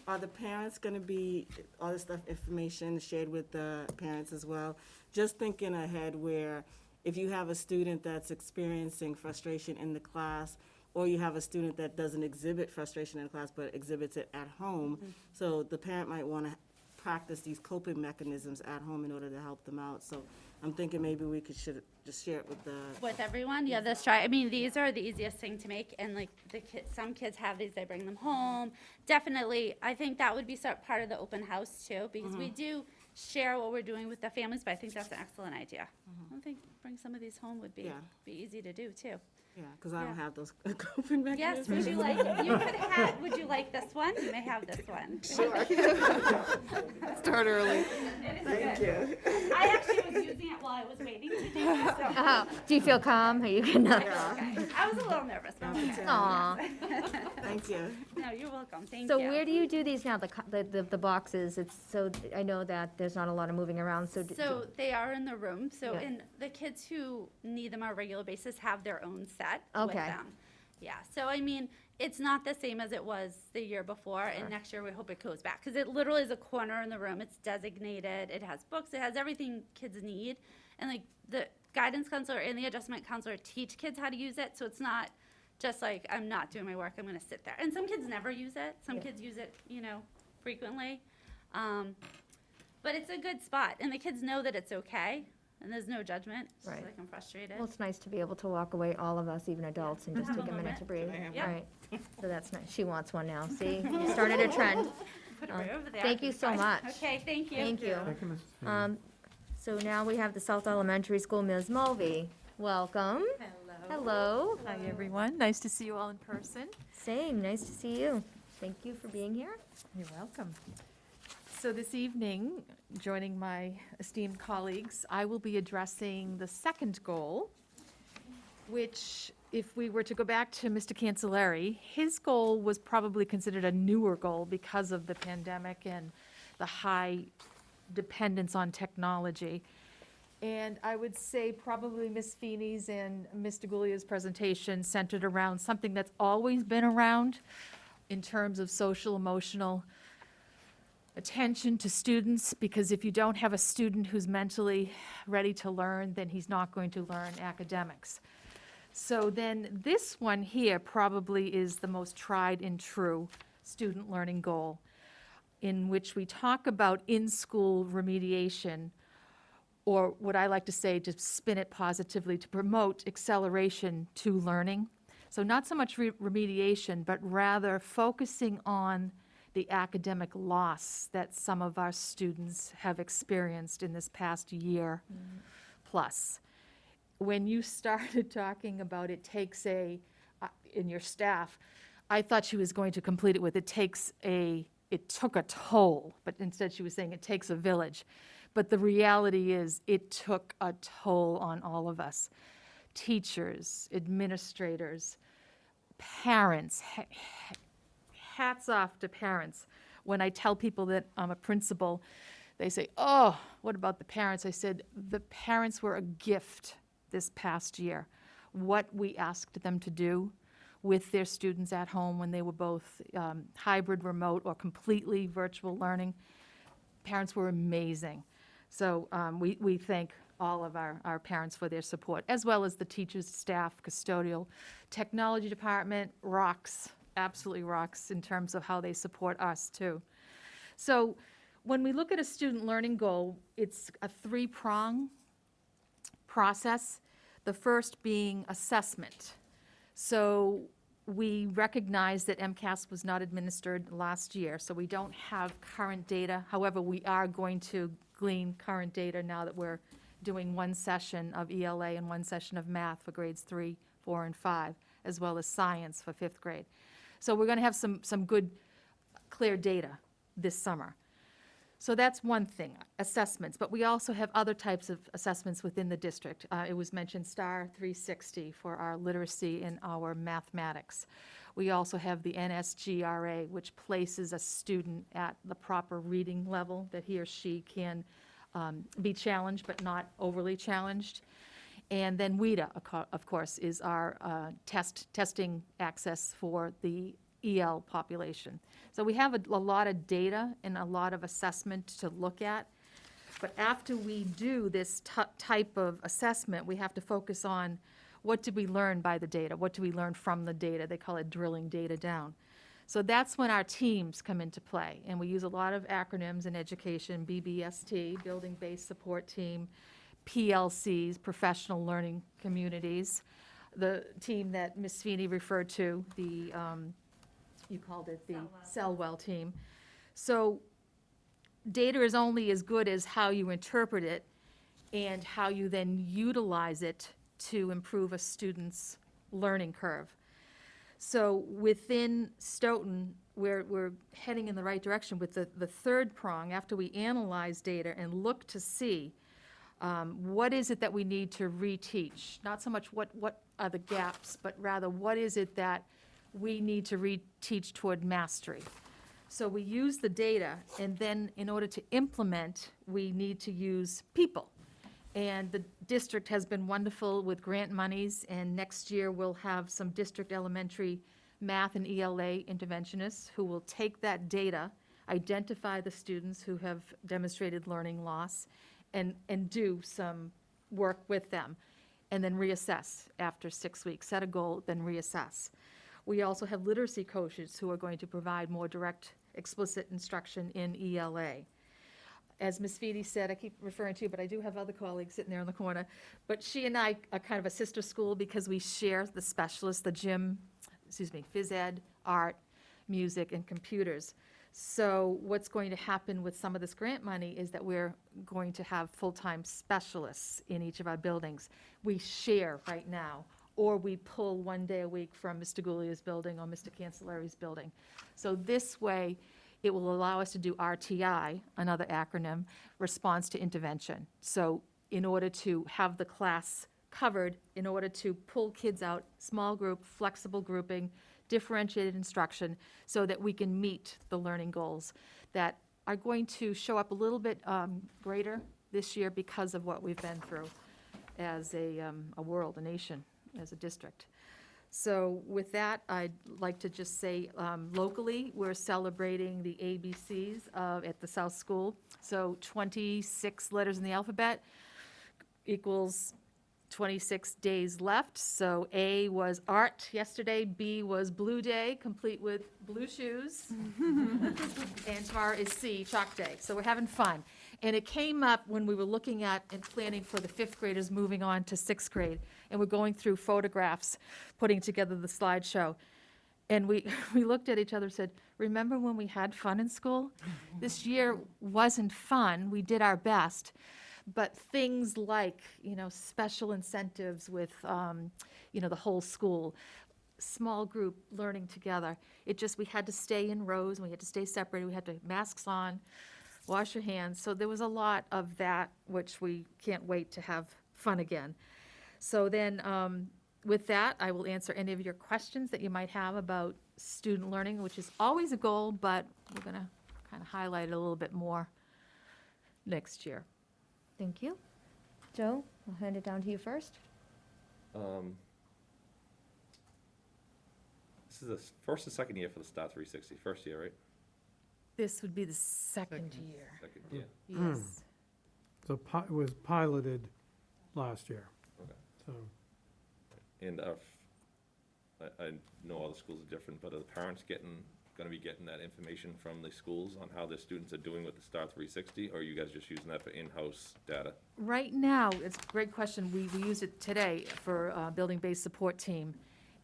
Are the parents gonna be, all this stuff, information shared with the parents as well? Just thinking ahead where if you have a student that's experiencing frustration in the class, or you have a student that doesn't exhibit frustration in class but exhibits it at home, so the parent might wanna practice these coping mechanisms at home in order to help them out. So I'm thinking maybe we should just share it with the. With everyone, yeah, I mean, these are the easiest thing to make, and like the kids, some kids have these, they bring them home. Definitely, I think that would be part of the open house too, because we do share what we're doing with the families, but I think that's an excellent idea. I think bring some of these home would be Yeah. easy to do too. Yeah, because I don't Yeah. have those coping Yes, mechanisms. would you like, would you like this one? You may have this one. Start early. Thank you. I actually was using it while I was waiting to do this, so. Oh, do you feel calm? Are you good? I was a little nervous, but I'm okay. Aw. Thank you. No, you're welcome, thank you. So where do you do these now, the boxes? It's, so I know that there's not a lot of moving around, so. So they are in the room, so, Yeah. and the kids who need them on a regular basis have their own set with Okay. them. Yeah, so I mean, it's not the same as it was the year before, and next year we hope it goes back, because it literally is a corner in the room, it's designated, it has books, it has everything kids need, and like, the guidance counselor and the adjustment counselor teach kids how to use it, so it's not just like, I'm not doing my work, I'm gonna sit there. And some kids never use it, some Yeah. kids use it, frequently. But it's a good spot, and the kids know that it's okay, and there's no judgment, it's just Right. like I'm frustrated. Well, it's nice to be able to walk away, all of us, even adults, and just Have take a a minute moment. to breathe. Yeah. Right, so that's nice. She wants one now, see? You started a trend. Put it right over there. Thank you so Fine. much. Okay, thank you. Thank you. Thank you, Mrs. Fanning. So now we have the South Elementary School, Ms. Mulvey. Welcome. Hello. Hi, everyone. Nice to see you all in person. Same, nice to see you. Thank you for being here. You're welcome. So this evening, joining my esteemed colleagues, I will be addressing the second goal, which, if we were to go back to Mr. Cancelleri, his goal was probably considered a newer goal because of the pandemic and the high dependence on technology. And I would say probably Ms. Feeney's and Mr. Guglia's presentation centered around something that's always been around in terms of social, emotional attention to students, because if you don't have a student who's mentally ready to learn, then he's not going to learn academics. So then this one here probably is the most tried and true student learning goal, in which we talk about in-school remediation, or what I like to say, to spin it positively, to promote acceleration to learning. So not so much remediation, but rather focusing on the academic loss that some of our students have experienced in this past year plus. When you started talking about it takes in your staff, I thought she was going to complete it with it took a toll, but instead she was saying it takes a village. But the reality is it took a toll on all of us. Teachers, administrators, parents, hats off to parents. When I tell people that I'm a principal, they say, oh, what about the parents? I said, the parents were a gift this past year. What we asked them to do with their students at home when they were both hybrid, remote, or completely virtual learning, parents were amazing. So we thank all of our parents for their support, as well as the teachers, staff, custodial, technology department rocks, absolutely rocks in terms of how they support us too. So when we look at a student learning goal, it's a three-prong process, the first being assessment. So we recognize that MCAS was not administered last year, so we don't have current data. However, we are going to glean current data now that we're doing one session of ELA and one session of math for grades 3, 4, and 5 as well as science for 5th grade. So we're going to have some good, clear data this summer. So that's one thing, assessments, but we also have other types of assessments within the district. It was mentioned STAR 360 for our literacy and our mathematics. We also have the NSGRA, which places a student at the proper reading level that he or she can be challenged but not overly challenged. And then WIDA, of course, is our testing access for the EL population. So we have a lot of data and a lot of assessment to look at. But after we do this type of assessment, we have to focus on what did we learn by the data? What do we learn from the data? They call it drilling data down. So that's when our teams come into play. And we use a lot of acronyms in education, BBST, Building-Based Support Team, PLCs, Professional Learning Communities. The team that Ms. Sweeney referred to, the you called it the Selwell team. So data is only as good as how you interpret it and how you then utilize it to improve a student's learning curve. So within Stoughton, we're heading in the right direction with the third prong. After we analyze data and look to see what is it that we need to reteach, not so much what are the gaps, but rather what is it that we need to reteach toward mastery. So we use the data, and then in order to implement, we need to use people. And the district has been wonderful with grant monies, and next year we'll have some district elementary math and ELA interventionists who will take that data, identify the students who have demonstrated learning loss, and do some work with them, and then reassess after 6 weeks. Set a goal, then reassess. We also have literacy coaches who are going to provide more direct, explicit instruction in ELA. As Ms. Feedy said, I keep referring to you, but I do have other colleagues sitting there in the corner, but she and I are kind of a sister school because we share the specialists, the gym, phys ed, art, music, and computers. So what's going to happen with some of this grant money is that we're going to have full-time specialists in each of our buildings. We share right now, or we pull one day a week from Mr. Guglia's building or Mr. Cancellari's building. So this way, it will allow us to do RTI, another acronym, response to intervention. So in order to have the class covered, in order to pull kids out, small group, flexible grouping, differentiated instruction, so that we can meet the learning goals that are going to show up a little bit greater this year because of what we've been through as a world, a nation, as a district. So with that, I'd like to just say locally, we're celebrating the ABCs at the South School. So 26 letters in the alphabet equals 26 days left. So A was art yesterday, B was blue day, complete with blue shoes. And tomorrow is C, chalk day. So we're having fun. And it came up when we were looking at and planning for the 5th graders moving on to 6th grade. And we're going through photographs, putting together the slideshow. And we looked at each other and said, remember when we had fun in school? This year wasn't fun. We did our best. But things like, special incentives with, the whole school, small group learning together. We had to stay in rows, and we had to stay separated. We had to masks on, wash your hands. So there was a lot of that, which we can't wait to have fun again. So then, with that, I will answer any of your questions that you might have about student learning, which is always a goal, but we're going to kind of highlight it a little bit more next year. Thank you. Joe, I'll hand it down to you first. This is the first and second year for the STAR 360. First year, right? This would be the second year. Second year. Yes. So it was piloted last year. Okay. So, And I know all the schools are different, but are the parents going to be getting that information from the schools on how their students are doing with the STAR 360, or are you guys just using that for in-house data? Right now, it's a great question. We used it today for building-based support team.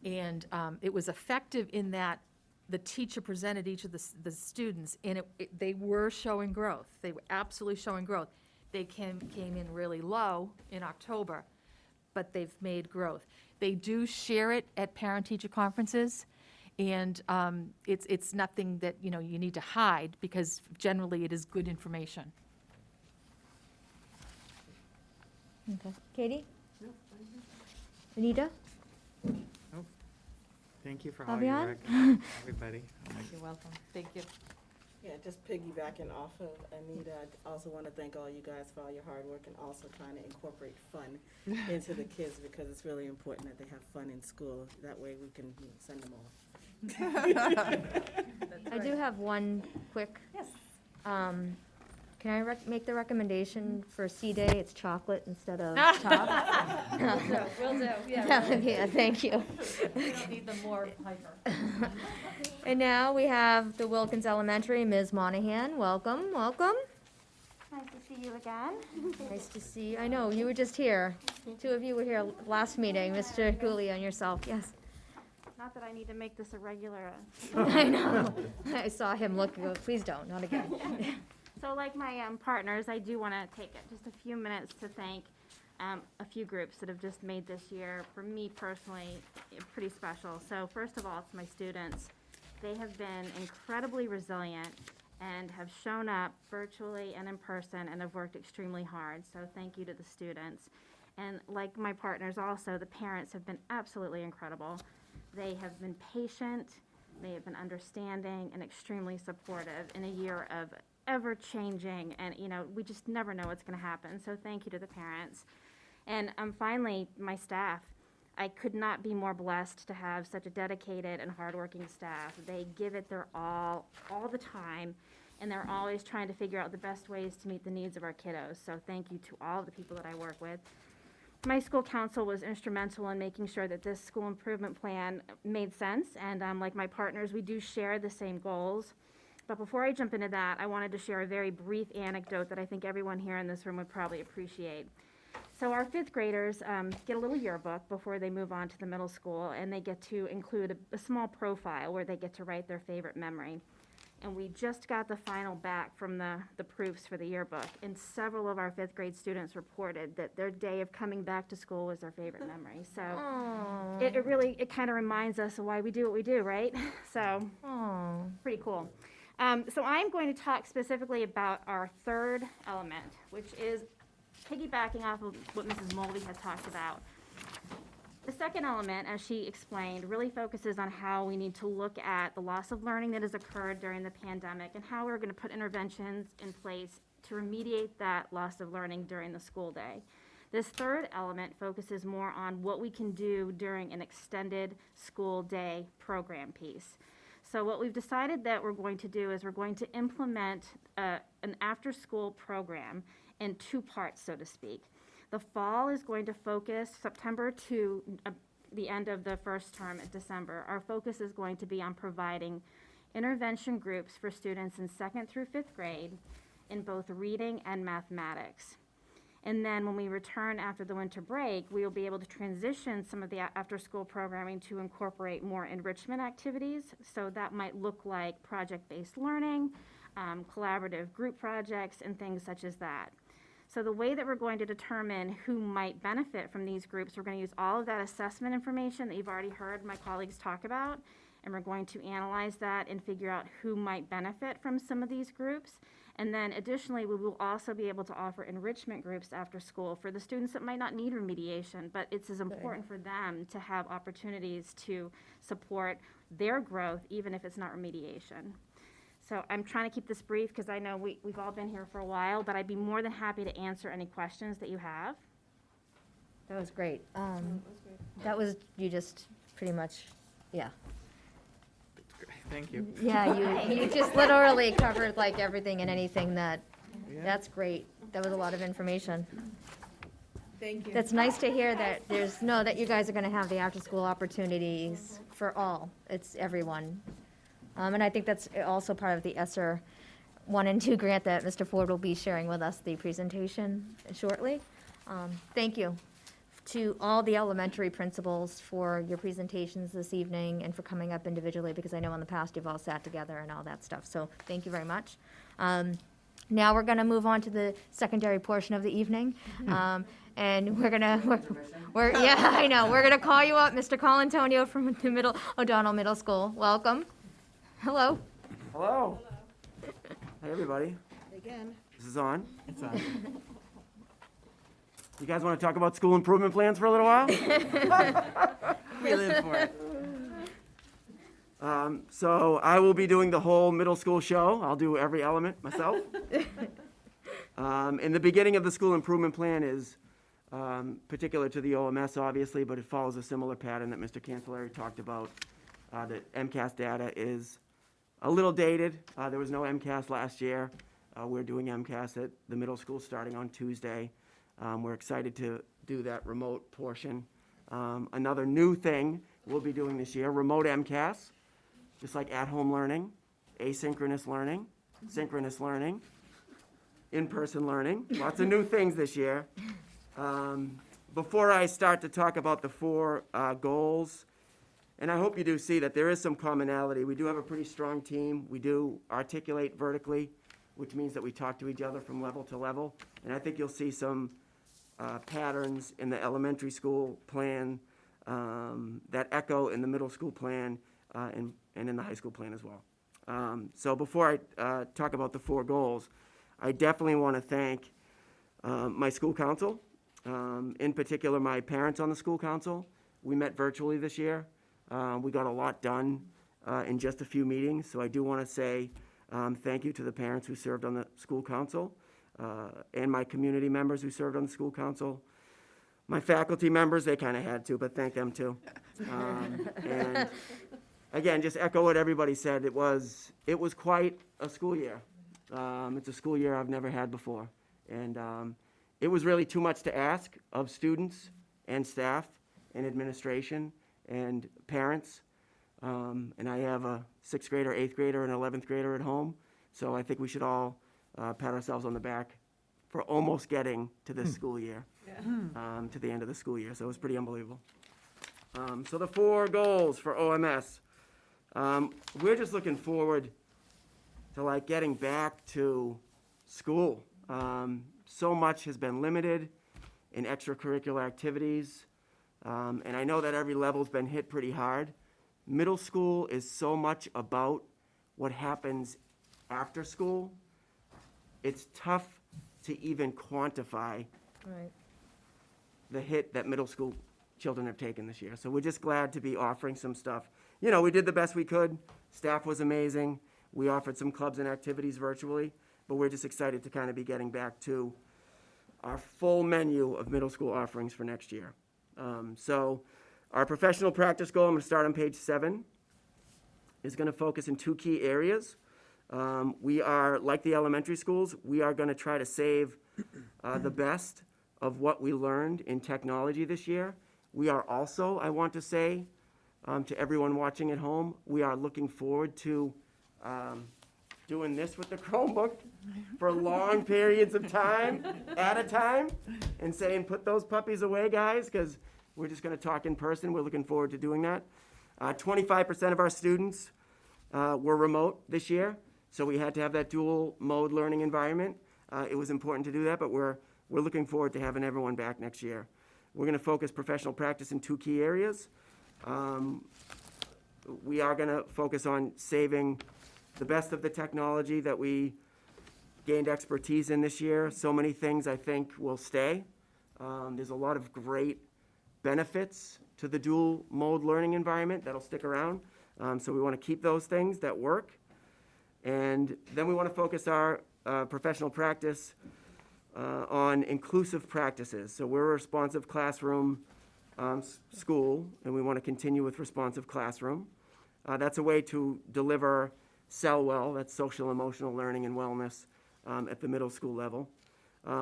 And it was effective in that the teacher presented each of the students, and they were showing growth. They were absolutely showing growth. They came in really low in October, but they've made growth. They do share it at parent-teacher conferences, and it's nothing that, you know, you need to hide, because generally it is good information. Okay. Katie? Anita? Thank you for all your Fabian? work, everybody. You're welcome. Thank you. Yeah, just piggybacking off of Anita, I also want to thank all you guys for all your hard work and also trying to incorporate fun into the kids, because it's really important that they have fun in school. That way we can, you know, send them off. I do have one quick. Yes. Can I make the recommendation for C Day? It's chocolate instead of top. Will do, Yeah, thank you. We don't need them more hyper. And now we have the Wilkins Elementary, Ms. Monahan. Welcome, welcome. Nice to see you again. Nice to see you. I know, you were just here. Two of you were here last meeting, Mr. Cooley and yourself, yes. Not that I need to make this a regular. I know. I saw him look, go, please don't, not again. So like my partners, I do want to take just a few minutes to thank a few groups that have just made this year, for me personally, pretty special. So first of all, it's my students. They have been incredibly resilient and have shown up virtually and in person and have worked extremely hard. So thank you to the students. And like my partners also, the parents have been absolutely incredible. They have been patient, they have been understanding and extremely supportive in a year of ever-changing, and you know, we just never know what's going to happen. So thank you to the parents. And finally, my staff. I could not be more blessed to have such a dedicated and hardworking staff. They give it their all the time, and they're always trying to figure out the best ways to meet the needs of our kiddos. So thank you to all of the people that I work with. My school council was instrumental in making sure that this school improvement plan made sense, and like my partners, we do share the same goals. But before I jump into that, I wanted to share a very brief anecdote that I think everyone here in this room would probably appreciate. So our fifth graders get a little yearbook before they move on to the middle school, and they get to include a small profile where they get to write their favorite memory. And we just got the final back from the proofs for the yearbook, and several of our fifth grade students reported that their day of coming back to school was their favorite memory. So it really kind of reminds us of why we do what we do, right? So pretty cool. So I'm going to talk specifically about our third element, which is piggybacking off of what Mrs. Mulvey had talked about. The second element, as she explained, really focuses on how we need to look at the loss of learning that has occurred during the pandemic and how we're going to put interventions in place to remediate that loss of learning during the school day. This third element focuses more on what we can do during an extended school day program piece. So what we've decided that we're going to do is we're going to implement an after-school program in two parts, so to speak. The fall is going to focus September to the end of the first term in December. Our focus is going to be on providing intervention groups for students in 2nd through 5th grade in both reading and mathematics. And then when we return after the winter break, we will be able to transition some of the after-school programming to incorporate more enrichment activities. So that might look like project-based learning, collaborative group projects, and things such as that. So the way that we're going to determine who might benefit from these groups, we're going to use all of that assessment information that you've already heard my colleagues talk about, and we're going to analyze that and figure out who might benefit from some of these groups. And then additionally, we will also be able to offer enrichment groups after school for the students that might not need remediation, but it's as important for them to have opportunities to support their growth, even if it's not remediation. So I'm trying to keep this brief because I know we've all been here for a while, but I'd be more than happy to answer any questions that you have. That was great. That was, you just pretty much, yeah. Thank you. Yeah, you just literally covered like everything and anything that's great. That was a lot of information. Thank you. That's nice to hear that that you guys are gonna have the after-school opportunities for all. It's everyone. And I think that's also part of the ESSER 1 and 2 grant that Mr. Ford will be sharing with us the presentation shortly. Thank you to all the elementary principals for your presentations this evening and for coming up individually, because I know in the past you've all sat together and all that stuff. So thank you very much. Now we're going to move on to the secondary portion of the evening. and yeah, I know, we're gonna call you up, Mr. Colantonio from the O'Donnell Middle School. Welcome. Hello. Hello. Hey, everybody. Again. This is on. It's on. You guys want to talk about school improvement plans for a little while? We live for it. So I will be doing the whole middle school show. I'll do every element myself. And the beginning of the school improvement plan is particular to the OMS, obviously, but it follows a similar pattern that Mr. Cancelleri talked about. The MCAS data is a little dated. There was no MCAS last year. We're doing MCAS at the middle school starting on Tuesday. We're excited to do that remote portion. Another new thing we'll be doing this year, remote MCAS, just like at-home learning, asynchronous learning, synchronous learning, in-person learning, lots of new things this year. Before I start to talk about the 4 goals, and I hope you do see that there is some commonality. We do have a pretty strong team. We do articulate vertically, which means that we talk to each other from level to level. And I think you'll see some patterns in the elementary school plan that echo in the middle school plan and in the high school plan as well. So before I talk about the 4 goals, I definitely want to thank my school council, in particular my parents on the school council. We met virtually this year. We got a lot done in just a few meetings, so I do want to say thank you to the parents who served on the school council and my community members who served on the school council. My faculty members, they kind of had to, but thank them too. And again, just echo what everybody said. It was quite a school year. It's a school year I've never had before. And it was really too much to ask of students and staff and administration and parents. And I have a 6th grader, 8th grader, and 11th grader at home. So I think we should all pat ourselves on the back for almost getting to this school year, to the end of the school year. So it was pretty unbelievable. So the 4 goals for OMS. We're just looking forward to like getting back to school. So much has been limited in extracurricular activities. And I know that every level's been hit pretty hard. Middle school is so much about what happens after school. It's tough to even quantify Right. the hit that middle school children have taken this year. So we're just glad to be offering some stuff. You know, we did the best we could. Staff was amazing. We offered some clubs and activities virtually, but we're just excited to kind of be getting back to our full menu of middle school offerings for next year. So our professional practice goal, I'm going to start on page 7, is going to focus in 2 key areas. We are, like the elementary schools, we are going to try to save the best of what we learned in technology this year. We are also, I want to say, to everyone watching at home, we are looking forward to doing this with the Chromebook for long periods of time at a time and saying, put those puppies away, guys, because we're just going to talk in person. We're looking forward to doing that. 25% of our students were remote this year, so we had to have that dual mode learning environment. It was important to do that, but we're looking forward to having everyone back next year. We're going to focus professional practice in 2 key areas. We are going to focus on saving the best of the technology that we gained expertise in this year. So many things I think will stay. There's a lot of great benefits to the dual mode learning environment that'll stick around. So we want to keep those things that work. And then we want to focus our professional practice on inclusive practices. So we're a responsive classroom school, and we want to continue with responsive classroom. That's a way to deliver SELWELL, that's social emotional learning and wellness, at the middle school level.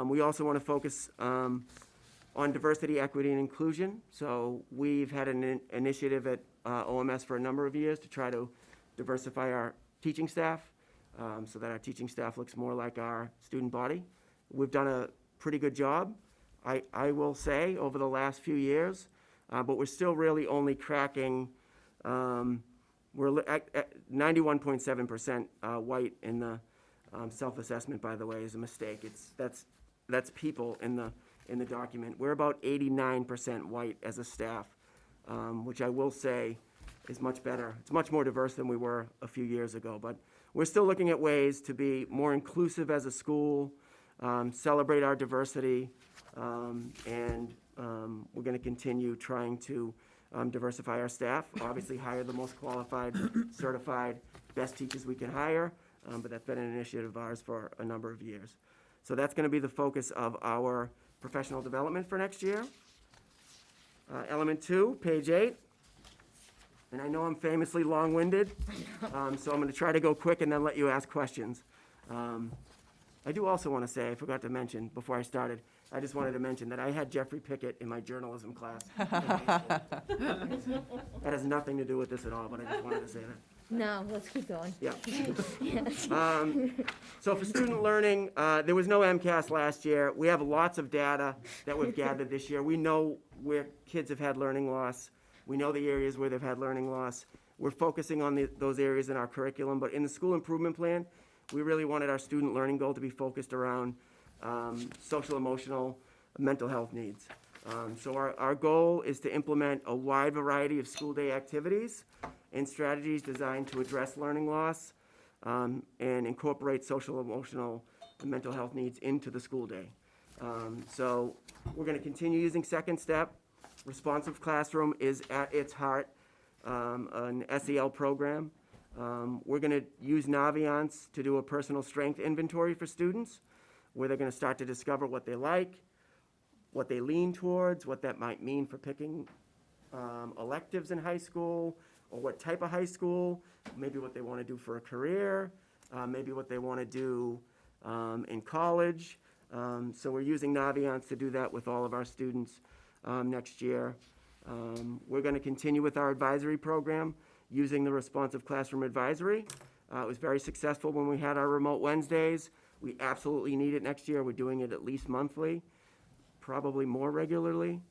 We also want to focus on diversity, equity, and inclusion. So we've had an initiative at OMS for a number of years to try to diversify our teaching staff so that our teaching staff looks more like our student body. We've done a pretty good job, I will say, over the last few years, but we're still really only cracking, we're at 91.7% white in the self-assessment, by the way, is a mistake. That's people in in the document. We're about 89% white as a staff, which I will say is much better. It's much more diverse than we were a few years ago, but we're still looking at ways to be more inclusive as a school, celebrate our diversity, and we're going to continue trying to diversify our staff. Obviously, hire the most qualified, certified, best teachers we can hire, but that's been an initiative of ours for a number of years. So that's going to be the focus of our professional development for next year. Element 2, page 8. And I know I'm famously long-winded, so I'm going to try to go quick and then let you ask questions. I do also want to say, I forgot to mention before I started, I just wanted to mention that I had Jeffrey Pickett in my journalism class. That has nothing to do with this at all, but I just wanted to say that. No, let's keep going. Yeah. Yes. So for student learning, there was no MCAS last year. We have lots of data that we've gathered this year. We know where kids have had learning loss. We know the areas where they've had learning loss. We're focusing on those areas in our curriculum, but in the school improvement plan, we really wanted our student learning goal to be focused around social, emotional, mental health needs. So our goal is to implement a wide variety of school day activities and strategies designed to address learning loss and incorporate social, emotional, and mental health needs into the school day. So we're going to continue using Second Step. Responsive Classroom is at its heart an SEL program. We're going to use Naviance to do a personal strength inventory for students, where they're going to start to discover what they like, what they lean towards, what that might mean for picking electives in high school, or what type of high school, maybe what they want to do for a career, maybe what they want to do in college. So we're using Naviance to do that with all of our students next year. We're going to continue with our advisory program using the Responsive Classroom Advisory. It was very successful when we had our remote Wednesdays. We absolutely need it next year. We're doing it at least monthly, probably more regularly.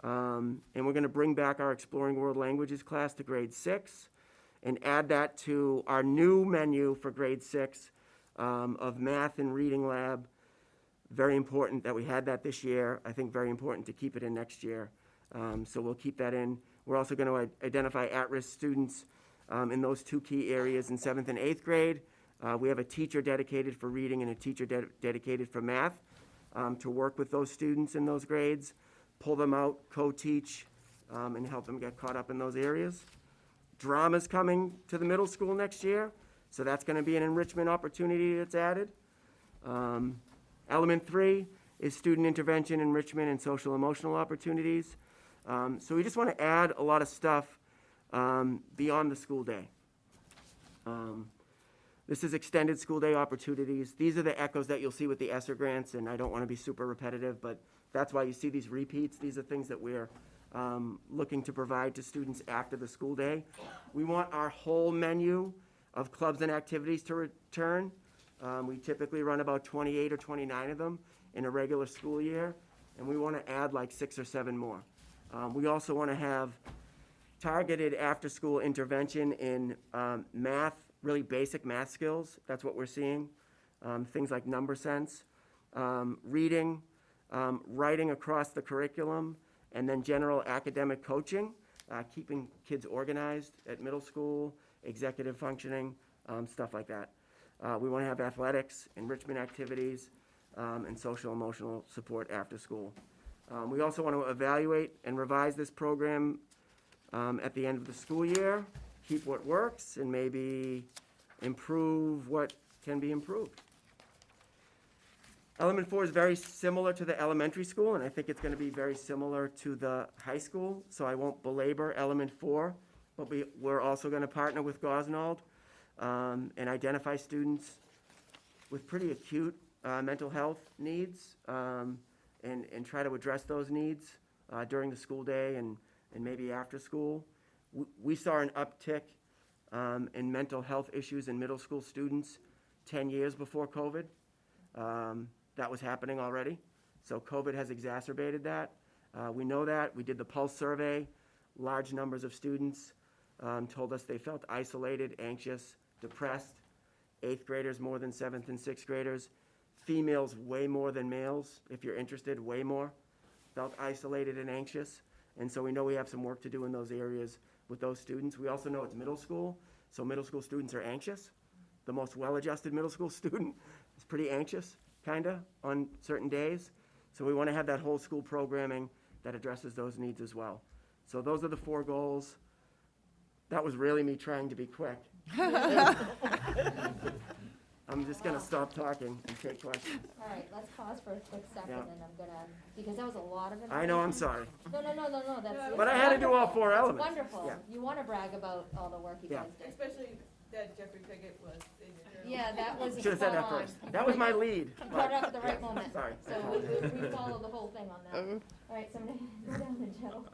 And we're going to bring back our Exploring World Languages class to grade 6 and add that to our new menu for grade 6 of math and reading lab. Very important that we had that this year. I think very important to keep it in next year. So we'll keep that in. We're also going to identify at-risk students in those two key areas in 7th and 8th grade. We have a teacher dedicated for reading and a teacher dedicated for math to work with those students in those grades, pull them out, co-teach, and help them get caught up in those areas. Drama's coming to the middle school next year, so that's going to be an enrichment opportunity that's added. Element 3 is student intervention, enrichment, and social emotional opportunities. So we just want to add a lot of stuff beyond the school day. This is extended school day opportunities. These are the echoes that you'll see with the ESSER grants, and I don't want to be super repetitive, but that's why you see these repeats. These are things that we're looking to provide to students after the school day. We want our whole menu of clubs and activities to return. We typically run about 28 or 29 of them in a regular school year, and we want to add like 6 or 7 more. We also want to have targeted after-school intervention in math, really basic math skills. That's what we're seeing. Things like number sense, reading, writing across the curriculum, and then general academic coaching, keeping kids organized at middle school, executive functioning, stuff like that. We want to have athletics, enrichment activities, and social emotional support after school. We also want to evaluate and revise this program at the end of the school year, keep what works, and maybe improve what can be improved. Element 4 is very similar to the elementary school, and I think it's going to be very similar to the high school, so I won't belabor Element 4, but we're also going to partner with Gosnold and identify students with pretty acute mental health needs and try to address those needs during the school day and maybe after school. We saw an uptick in mental health issues in middle school students 10 years before COVID. That was happening already. So COVID has exacerbated that. We know that. We did the Pulse survey. Large numbers of students told us they felt isolated, anxious, depressed. 8th graders more than 7th and 6th graders. females way more than males, if you're interested, way more, felt isolated and anxious. And so we know we have some work to do in those areas with those students. We also know it's middle school, so middle school students are anxious. The most well-adjusted middle school student is pretty anxious, kinda, on certain days. So we want to have that whole school programming that addresses those needs as well. So those are the 4 goals. That was really me trying to be quick. I'm just gonna stop talking and take questions. All right, let's pause for a quick second, Yeah. and I'm gonna, because that was a lot of information. I know, I'm sorry. No, that's. But I had to do all wonderful. 4 It's elements. wonderful. Yeah. You wanna brag about all the work you Yeah. guys did. Especially that Jeffrey Pickett was in the journal. Yeah, that was Should have said that spot on. first. That was my lead. You brought it up at the but- right yeah, moment. Sorry. So we followed the whole thing on that. All right, somebody, go down to Joe.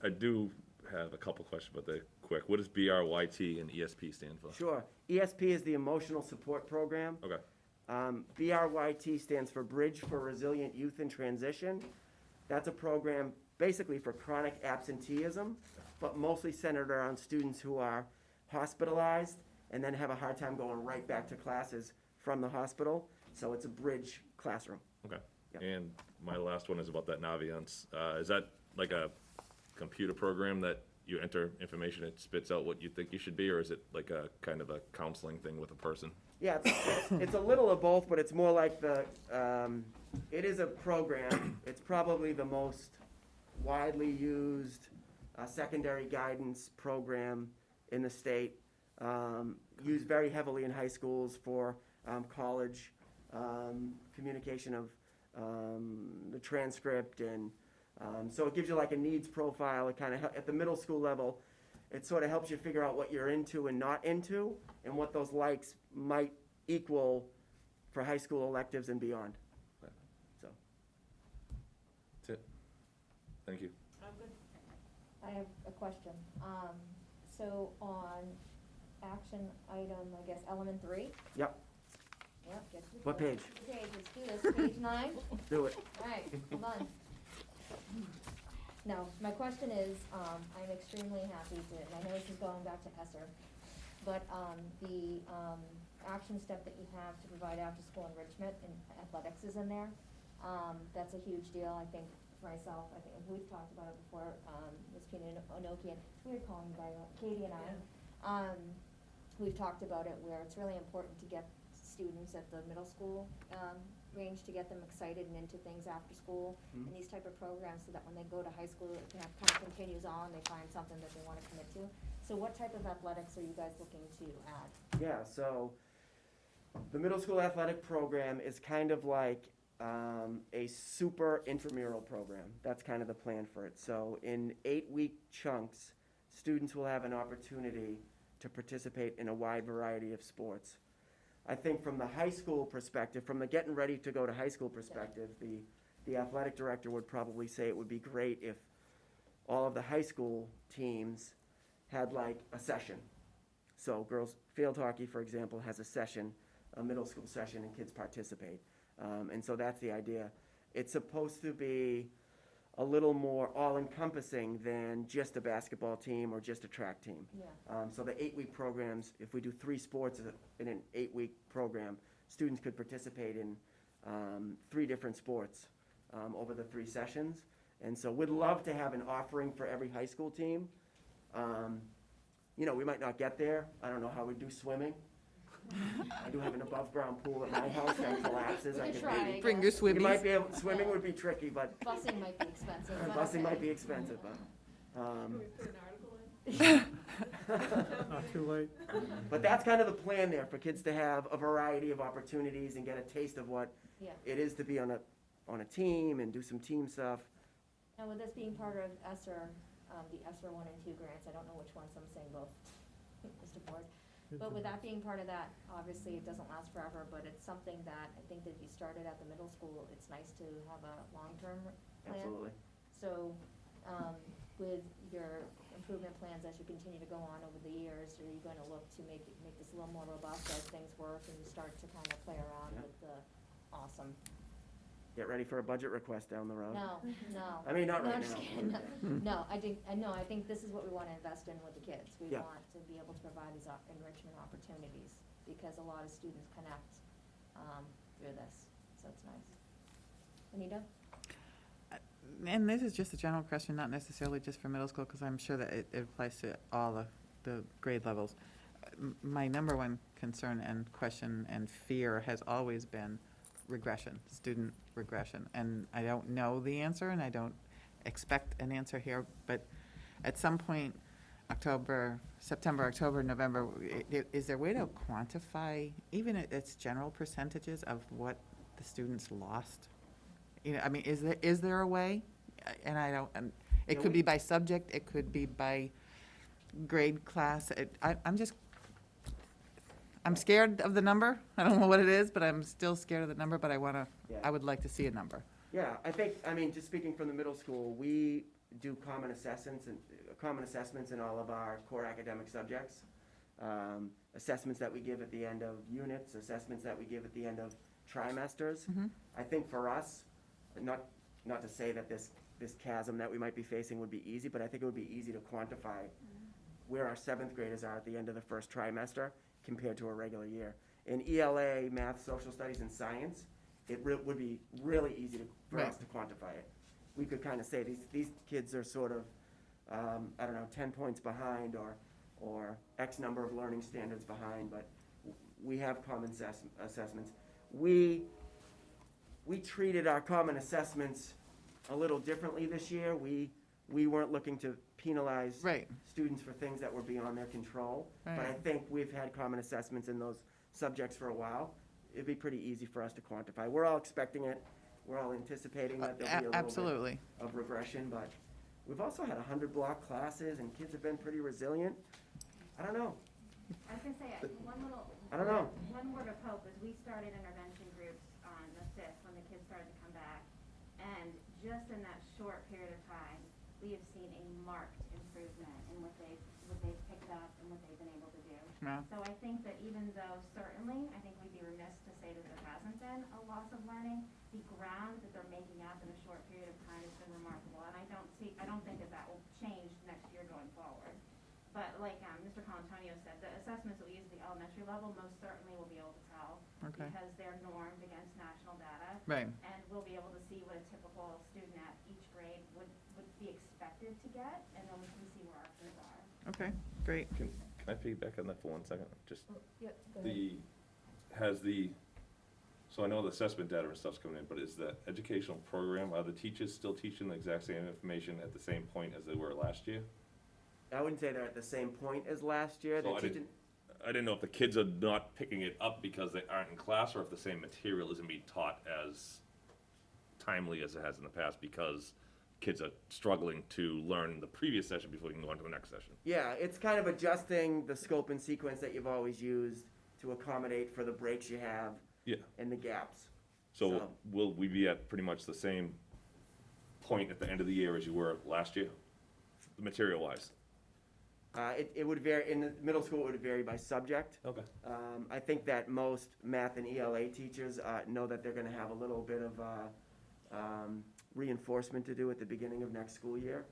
I do have a couple questions, but they're quick. What does BRYT and ESP stand for? Sure. ESP is the Emotional Support Program. Okay. BRYT stands for Bridge for Resilient Youth in Transition. That's a program basically for chronic absenteeism, but mostly centered around students who are hospitalized and then have a hard time going right back to classes from the hospital. So it's a bridge classroom. Okay. Yep. And my last one is about that Naviance. Is that like a computer program that you enter information, it spits out what you think you should be, or is it like a kind of a counseling thing with a person? Yeah, it's a little of both, but it's more like it is a program. It's probably the most widely used secondary guidance program in the state. Used very heavily in high schools for college communication of the transcript, and so it gives you like a needs profile. It kind of at the middle school level, it sort of helps you figure out what you're into and not into, and what those likes might equal for high school electives and beyond. So, That's it. Thank you. I have a question. So on action item, I guess, element 3? yep, Yep, get to the what page? Page, let's do this, page 9. Do it. All right, hold on. No, my question is, I'm extremely happy to, and I know this is going back to ESSER, but, the, action step that you have to provide after-school enrichment and athletics is in there. That's a huge deal, I think, for myself, I think, we've talked about it before, Ms. Pina Onoki, and it's weird calling you by Katie and I. We've talked about it where it's really important to get students at the middle school, range, to get them excited and into things after school and these type of programs, so that when they go to high school, it kind of continues on, they find something that they want to commit to. So what type of athletics are you guys looking to add? Yeah, so the middle school athletic program is kind of like a super intramural program. That's kind of the plan for it. So in 8-week chunks, students will have an opportunity to participate in a wide variety of sports. I think from the high school perspective, from the getting ready to go to high school perspective, the athletic director would probably say it would be great if all of the high school teams had like a session. So girls field hockey, for example, has a session, a middle school session, and kids participate. And so that's the idea. It's supposed to be a little more all-encompassing than just a basketball team or just a track team. Yeah. So the 8-week programs, if we do 3 sports in an 8-week program, students could participate in 3 different sports over the 3 sessions. And so we'd love to have an offering for every high school team. You know, we might not get there. I don't know how we do swimming. I do have an above-ground pool at my house that collapses. We I could could try, I maybe. Bring your guess. You swimmies. might be able, swimming would be tricky, but Busing might be expensive, but busing okay. might be expensive, but, Not too late. but that's kind of the plan there, for kids to have a variety of opportunities and get a taste of what Yeah. it is to be on a team and do some team stuff. And with this being part of ESSER, the ESSER 1 and 2 grants, I don't know which ones, I'm saying both, Mr. Ford. But with that being part of that, obviously it doesn't last forever, but it's something that I think that if you started at the middle school, it's nice to have a long-term plan. Absolutely. So, with your improvement plans as you continue to go on over the years, are you gonna look to make this a little more robust as things work and you start to kind of play around Yeah. with the, awesome. Get ready for a budget request down the road. No, no. I mean, not No, right I'm just now. kidding. No, I think this is what we wanna invest in with the kids. We Yeah. want to be able to provide these enrichment opportunities, because a lot of students connect, through this. so that's nice. Anita? And this is just a general question, not necessarily just for middle school, because I'm sure that it applies to all the grade levels. My number one concern and question and fear has always been regression, student regression. And I don't know the answer, and I don't expect an answer here, but at some point, September, October, November, is there a way to quantify, even its general percentages of what the students lost? You know, I mean, is there a way? And I don't, and it could be by subject, it could be by grade class. I'm scared of the number. I don't know what it is, but I'm still scared of the number, but Yeah. I would like to see a number. Yeah, I mean, just speaking from the middle school, we do common assessments in all of our core academic subjects. Assessments that we give at the end of units, assessments that we give at the end of trimesters. Mhm. I think for us, not to say that this chasm that we might be facing would be easy, but I think it would be easy to quantify where our 7th graders are at the end of the first trimester compared to a regular year. In ELA, math, social studies, and science, it would be really easy for us to quantify it. We could kind of say these kids are sort of, 10 points behind or X number of learning standards behind, but we have common assessments. We treated our common assessments a little differently this year. We weren't looking to penalize Right. students for things that were beyond their control. But I Right. think we've had common assessments in those subjects for a while. It'd be pretty easy for us to quantify. We're all expecting it. We're all anticipating that there'll be a little Absolutely. bit of regression, but we've also had 100-block classes, and kids have been pretty resilient. I don't know. I was gonna say, I don't know. one word of hope is we started intervention groups on the 5th when the kids started to come back. And just in that short period of time, we have seen a marked improvement in what they've picked up and what they've been able to do. Yeah. So I think that even though certainly, I think we'd be remiss to say that there hasn't been a loss of learning, the ground that they're making up in a short period of time has been remarkable. And I don't think that will change next year going forward. But like Mr. Colantonio said, the assessments that we use at the elementary level most certainly will be able to tell. Okay. Because they're normed against national data. Right. And we'll be able to see what a typical student at each grade would be expected to get, and then we can see where our kids are. Okay, great. Can I piggyback on that for 1 second? Just Yep, go ahead. so I know the assessment data and stuff's coming in, but is the educational program, are the teachers still teaching the exact same information at the same point as they were last year? I wouldn't say they're at the same point as last year. So They're I teaching, I didn't know if the kids are not picking it up because they aren't in class, or if the same material isn't being taught as timely as it has in the past because kids are struggling to learn the previous session before they can go on to the next session. yeah, it's kind of adjusting the scope and sequence that you've always used to accommodate for the breaks you have Yeah. and the gaps. So So- will we be at pretty much the same point at the end of the year as you were last year, material-wise? It would vary, in the middle school, it would vary by subject. Okay. I think that most math and ELA teachers know that they're gonna have a little bit of reinforcement to do at the beginning of next school year.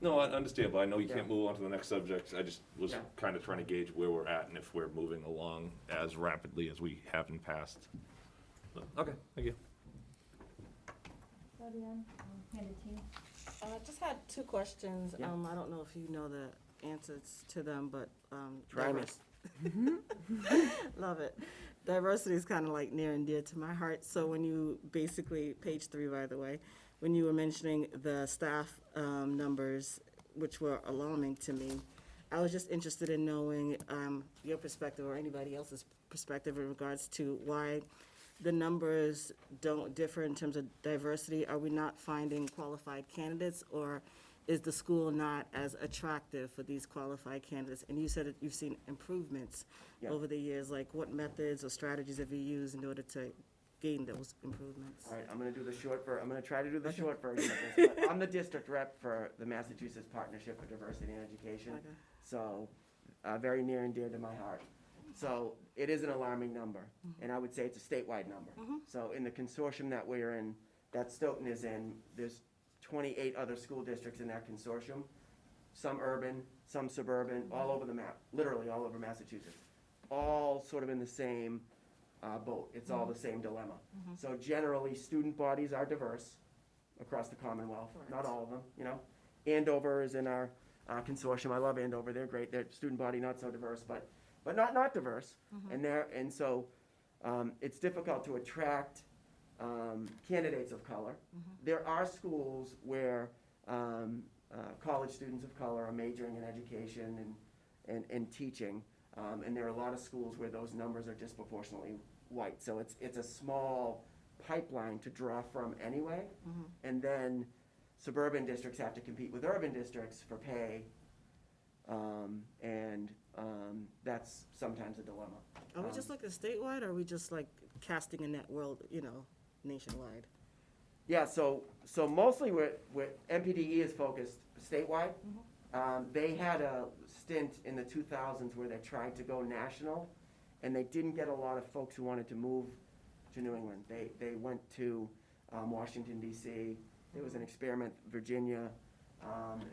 No, I understand, but I know you Yeah. can't move on to the next subject. I just was Yeah. kind of trying to gauge where we're at and if we're moving along as rapidly as we have in past. But, okay, thank you. Fabienne, handed to you. I just had 2 questions. Yeah. I don't know if you know the answers to them, but, Try me. Love it. Diversity is kind of like near and dear to my heart. So when you basically, page 3, by the way, when you were mentioning the staff numbers, which were alarming to me, I was just interested in knowing your perspective or anybody else's perspective in regards to why the numbers don't differ in terms of diversity. Are we not finding qualified candidates, or is the school not as attractive for these qualified candidates? And you said that you've seen improvements Yeah. over the years. Like, what methods or strategies have you used in order to gain those improvements? All right, I'm gonna try to do the short version of this, but I'm the district rep for the Massachusetts Partnership for Diversity in Education. Okay. So, very near and dear to my heart. So, it is an alarming number, and I would say it's a statewide number. So, in the consortium that we're in, that Stoughton is in, there's 28 other school districts in that consortium, some urban, some suburban, all over the map, literally all over Massachusetts. All sort of in the same boat. It's all the same dilemma. So generally, student bodies are diverse across the Commonwealth, not all of them, you know. Andover is in our consortium. I love Andover. They're great. Their student body not so diverse, but not diverse. And so it's difficult to attract candidates of color. There are schools where college students of color are majoring in education and teaching, and there are a lot of schools where those numbers are disproportionately white. So it's a small pipeline to draw from anyway, and then suburban districts have to compete with urban districts for pay, and that's sometimes a dilemma. Are we just looking statewide, or are we just like casting a net nationwide? Yeah, so mostly where MPDE is focused statewide. They had a stint in the 2000s where they tried to go national, and they didn't get a lot of folks who wanted to move to New England. They went to Washington, D.C. There was an experiment, Virginia,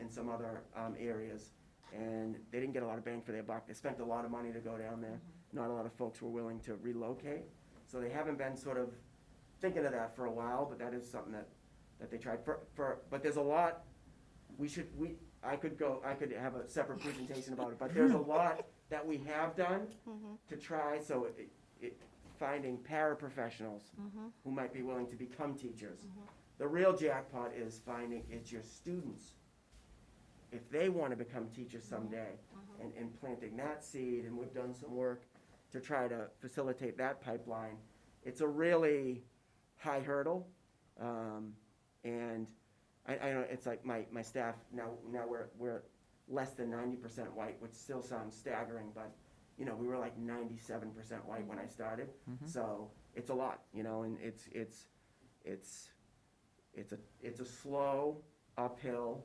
and some other areas, and they didn't get a lot of bang for their buck. They spent a lot of money to go down there. Not a lot of folks were willing to relocate, so they haven't been sort of thinking of that for a while, but that is something that they tried but there's a lot, I could have a separate presentation about it, but there's a lot that we have done to try, so finding paraprofessionals who might be willing to become teachers. The real jackpot is finding it's your students, if they want to become teachers someday, and planting that seed, and we've done some work to try to facilitate that pipeline. It's a really high hurdle, and I know it's like my staff, now we're less than 90% white, which still sounds staggering, but you know, we were like 97% white when I started, so it's a lot, you know, and it's a slow uphill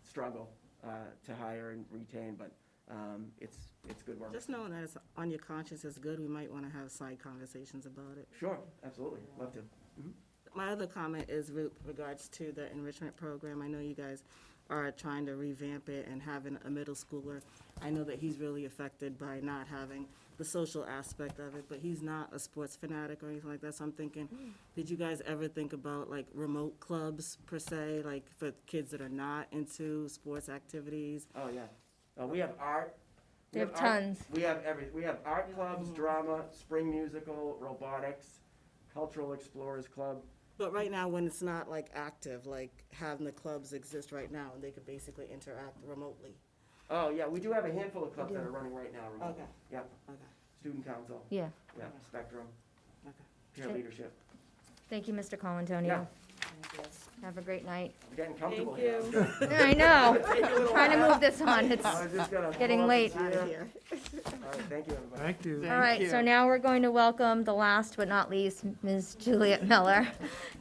struggle to hire and retain, but it's good work. Just knowing that it's on your conscience is good. We might want to have side conversations about it. Sure, absolutely, love to. My other comment is with regards to the enrichment program. I know you guys are trying to revamp it and having a middle schooler. I know that he's really affected by not having the social aspect of it, but he's not a sports fanatic or anything like that. So I'm thinking, did you guys ever think about like remote clubs per se, like for kids that are not into sports activities? Oh, yeah. We have art. They have tons. We have we have art clubs, drama, spring musical, robotics, cultural explorers club. But right now, when it's not like active, like having the clubs exist right now, and they could basically interact remotely. Oh, yeah, we do have a handful of clubs that are running right now remotely. Okay. Yep. Okay. Student council. Yeah. Yeah, Spectrum. Okay. Peer leadership. Thank you, Mr. Colantonio. Yeah. Have a great night. I'm getting comfortable Thank here. you. I know. Take a little Trying to while. move this on. It's I was just gonna getting pull up late. and Out see of ya. here. All right, thank you, everybody. Thank you. all right. So now we're going to welcome the last but not least, Ms. Juliet Miller.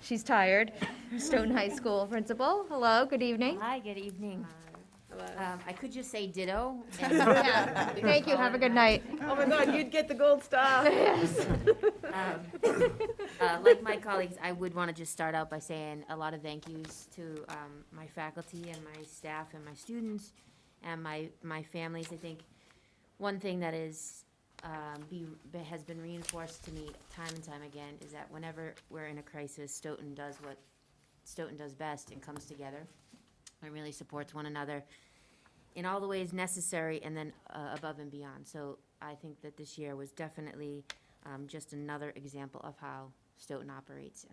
She's tired. Stoughton High School principal. Hello. Good evening. Hi, good evening. I could just say ditto. and- Yeah. Thank you. Have a good night. Oh my God, you'd get the gold star. Like my colleagues, I would want to just start out by saying a lot of thank yous to my faculty and my staff and my students and my families. I think one thing that is has been reinforced to me time and time again is that whenever we're in a crisis, Stoughton does what Stoughton does best and comes together and really supports one another in all the ways necessary and then above and beyond. So I think that this year was definitely just another example of how Stoughton operates.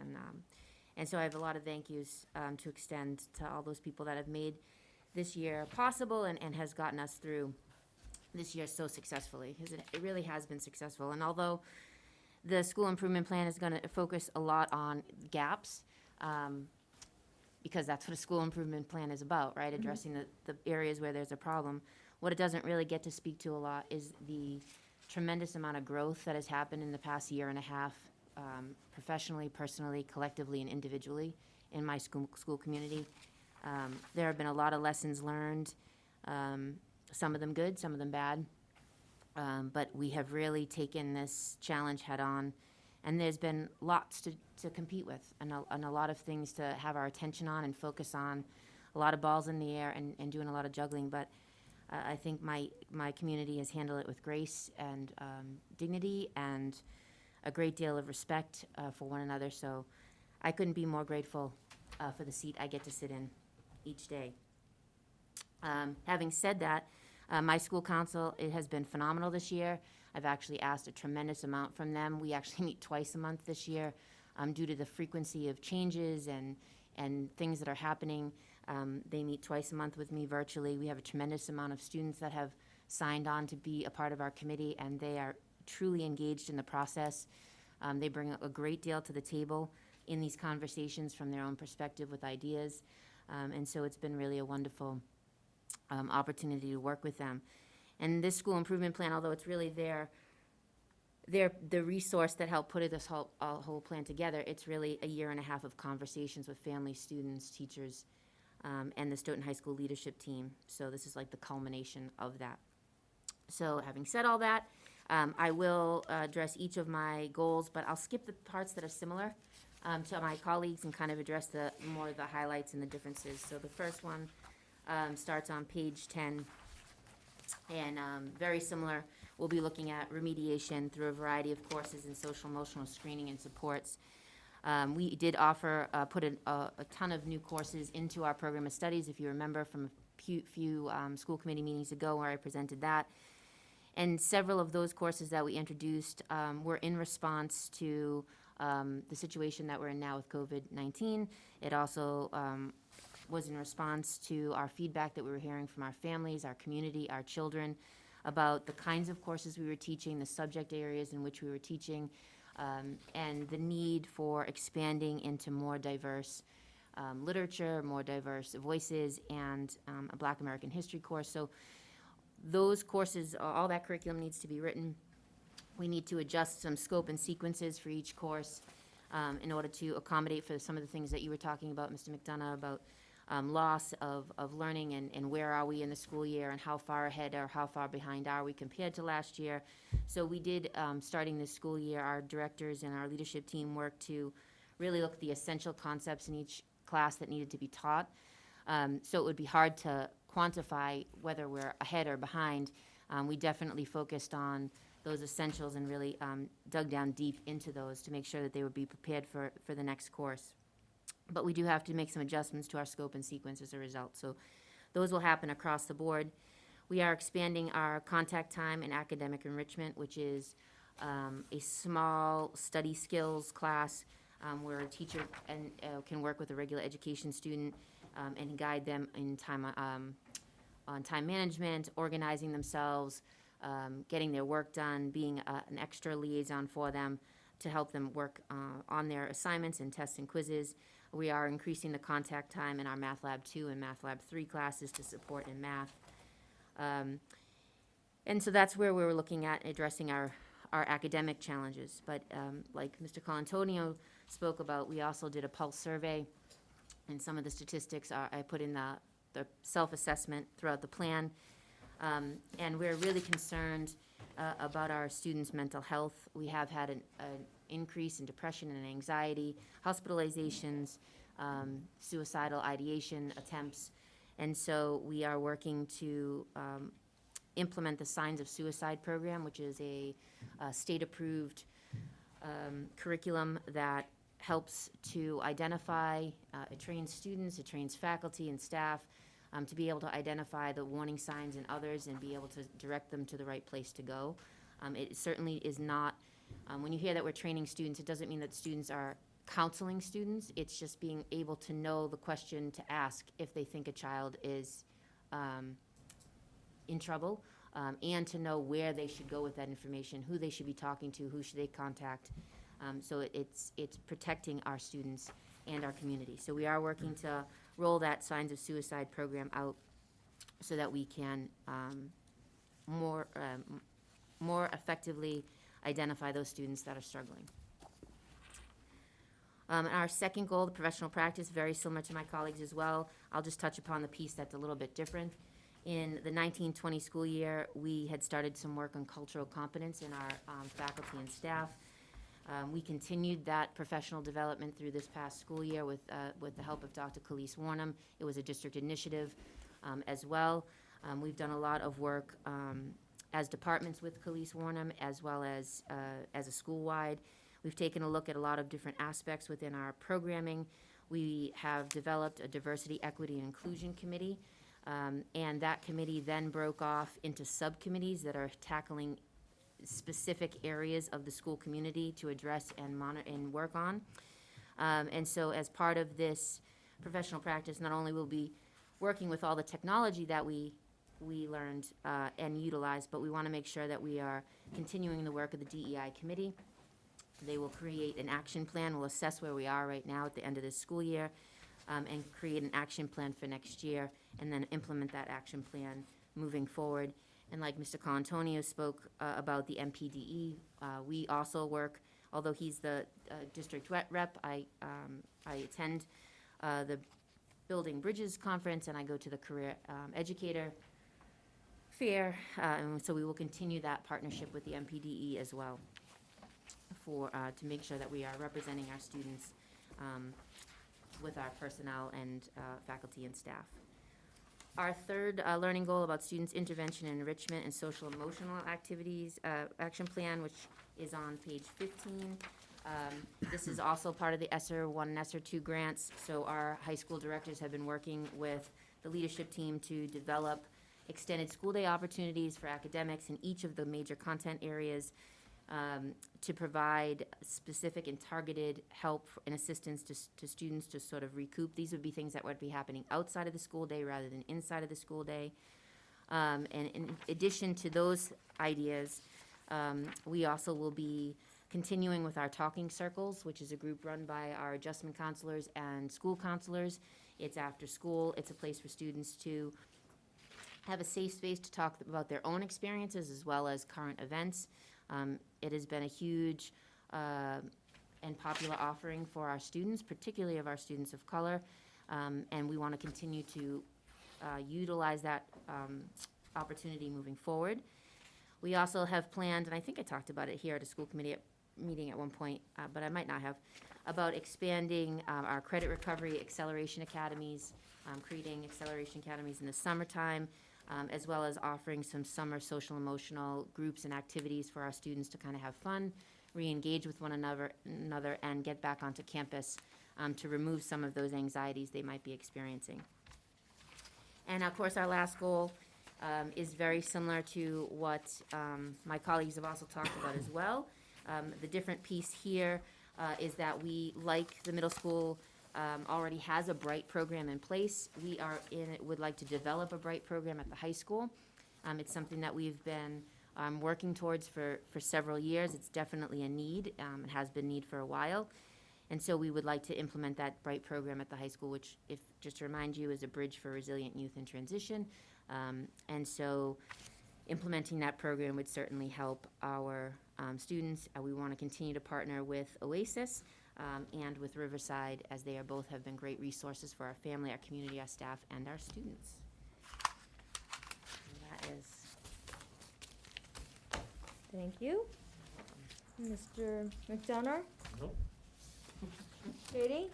And so I have a lot of thank yous to extend to all those people that have made this year possible and has gotten us through this year so successfully, because it really has been successful. And although the school improvement plan is going to focus a lot on gaps, because that's what a school improvement plan is about, right? Addressing the areas where there's a problem. What it doesn't really get to speak to a lot is the tremendous amount of growth that has happened in the past year and a half, professionally, personally, collectively, and individually in my school community. There have been a lot of lessons learned, some of them good, some of them bad. But we have really taken this challenge head on, and there's been lots to compete with and a lot of things to have our attention on and focus on, a lot of balls in the air and doing a lot of juggling. But I think my community has handled it with grace and dignity, and a great deal of respect for one another, so I couldn't be more grateful for the seat I get to sit in each day. Having said that, my school council, it has been phenomenal this year. I've actually asked a tremendous amount from them. We actually meet twice a month this year due to the frequency of changes and things that are happening. They meet twice a month with me virtually. We have a tremendous amount of students that have signed on to be a part of our committee, and they are truly engaged in the process. They bring a great deal to the table in these conversations from their own perspective with ideas. And so it's been really a wonderful opportunity to work with them. And this school improvement plan, although it's really the resource that helped put this whole plan together, it's really a year and a half of conversations with families, students, teachers, and the Stoughton High School leadership team. So this is like the culmination of that. So having said all that, I will address each of my goals, but I'll skip the parts that are similar to my colleagues and kind of address more of the highlights and the differences. So the first one starts on page 10, and very similar. We'll be looking at remediation through a variety of courses in social emotional screening and supports. We did offer, put a ton of new courses into our program of studies, if you remember from a few school committee meetings ago where I presented that. And several of those courses that we introduced were in response to the situation that we're in now with COVID-19. It also was in response to our feedback that we were hearing from our families, our community, our children, about the kinds of courses we were teaching, the subject areas in which we were teaching, and the need for expanding into more diverse literature, more diverse voices, and a Black American history course. So those courses, all that curriculum needs to be written. We need to adjust some scope and sequences for each course in order to accommodate for some of the things that you were talking about, Mr. McDonough, about loss of learning and where are we in the school year and how far ahead or how far behind are we compared to last year. So we did, starting this school year, our directors and our leadership team worked to really look at the essential concepts in each class that needed to be taught. So it would be hard to quantify whether we're ahead or behind. We definitely focused on those essentials and really dug down deep into those to make sure that they would be prepared for the next course. But we do have to make some adjustments to our scope and sequence as a result. So those will happen across the board. We are expanding our contact time and academic enrichment, which is a small study skills class where a teacher can work with a regular education student and guide them in time on time management, organizing themselves, getting their work done, being an extra liaison for them to help them work on their assignments and tests and quizzes. We are increasing the contact time in our Math Lab 2 and Math Lab 3 classes to support in math. And so that's where we were looking at addressing our academic challenges. But like Mr. Colantonio spoke about, we also did a pulse survey, and some of the statistics I put in the self-assessment throughout the plan. And we're really concerned about our students' mental health. We have had an increase in depression and anxiety, hospitalizations, suicidal ideation attempts. And so we are working to implement the Signs of Suicide program, which is a state-approved curriculum that helps to identify, it trains students, it trains faculty and staff to be able to identify the warning signs in others and be able to direct them to the right place to go. It certainly is not, when you hear that we're training students, it doesn't mean that students are counseling students. It's just being able to know the question to ask if they think a child is in trouble, and to know where they should go with that information, who they should be talking to, who should they contact. So it's protecting our students and our community. So we are working to roll that Signs of Suicide program out so that we can more effectively identify those students that are struggling. Our second goal, the professional practice, very similar to my colleagues as well. I'll just touch upon the piece that's a little bit different. In the 1920 school year, we had started some work on cultural competence in our faculty and staff. We continued that professional development through this past school year with the help of Dr. Khalees Warnham. It was a district initiative as well. We've done a lot of work as departments with Khalees Warnham, as well as a school-wide. We've taken a look at a lot of different aspects within our programming. We have developed a diversity, equity, and inclusion committee, and that committee then broke off into subcommittees that are tackling specific areas of the school community to address and monitor and work on. And so as part of this professional practice, not only will we be working with all the technology that we learned and utilized, but we want to make sure that we are continuing the work of the DEI committee. They will create an action plan, we'll assess where we are right now at the end of this school year, and create an action plan for next year, and then implement that action plan moving forward. And like Mr. Colantonio spoke about the MPDE, we also work, although he's the district rep, I attend the Building Bridges Conference, and I go to the Career Educator Fair, and so we will continue that partnership with the MPDE as well to make sure that we are representing our students with our personnel and faculty and staff. Our third learning goal about students' intervention and enrichment and social emotional activities action plan, which is on page 15. This is also part of the ESSER 1 and ESSER 2 grants, so our high school directors have been working with the leadership team to develop extended school day opportunities for academics in each of the major content areas, to provide specific and targeted help and assistance to students to sort of recoup. These would be things that would be happening outside of the school day rather than inside of the school day. And in addition to those ideas, we also will be continuing with our Talking Circles, which is a group run by our adjustment counselors and school counselors. It's after school. It's a place for students to have a safe space to talk about their own experiences as well as current events. It has been a huge and popular offering for our students, particularly of our students of color, and we want to continue to utilize that opportunity moving forward. We also have planned, and I think I talked about it here at a school committee meeting at one point, but I might not have, about expanding our credit recovery acceleration academies, creating acceleration academies in the summertime, as well as offering some summer social emotional groups and activities for our students to kind of have fun, re-engage with one another, and get back onto campus to remove some of those anxieties they might be experiencing. And of course, our last goal is very similar to what my colleagues have also talked about as well. The different piece here is that we, like the middle school, already has a BRIGHT program in place. We would like to develop a BRIGHT program at the high school. It's something that we've been working towards for several years. It's definitely a need. It has been a need for a while. And so we would like to implement that BRIGHT program at the high school, which, just to remind you, is a bridge for resilient youth in transition. And so implementing that program would certainly help our students. We want to continue to partner with OASIS and with Riverside, as they both have been great resources for our family, our community, our staff, and our students. And that is. Thank you. Mr. McDonough? Nope. Katie?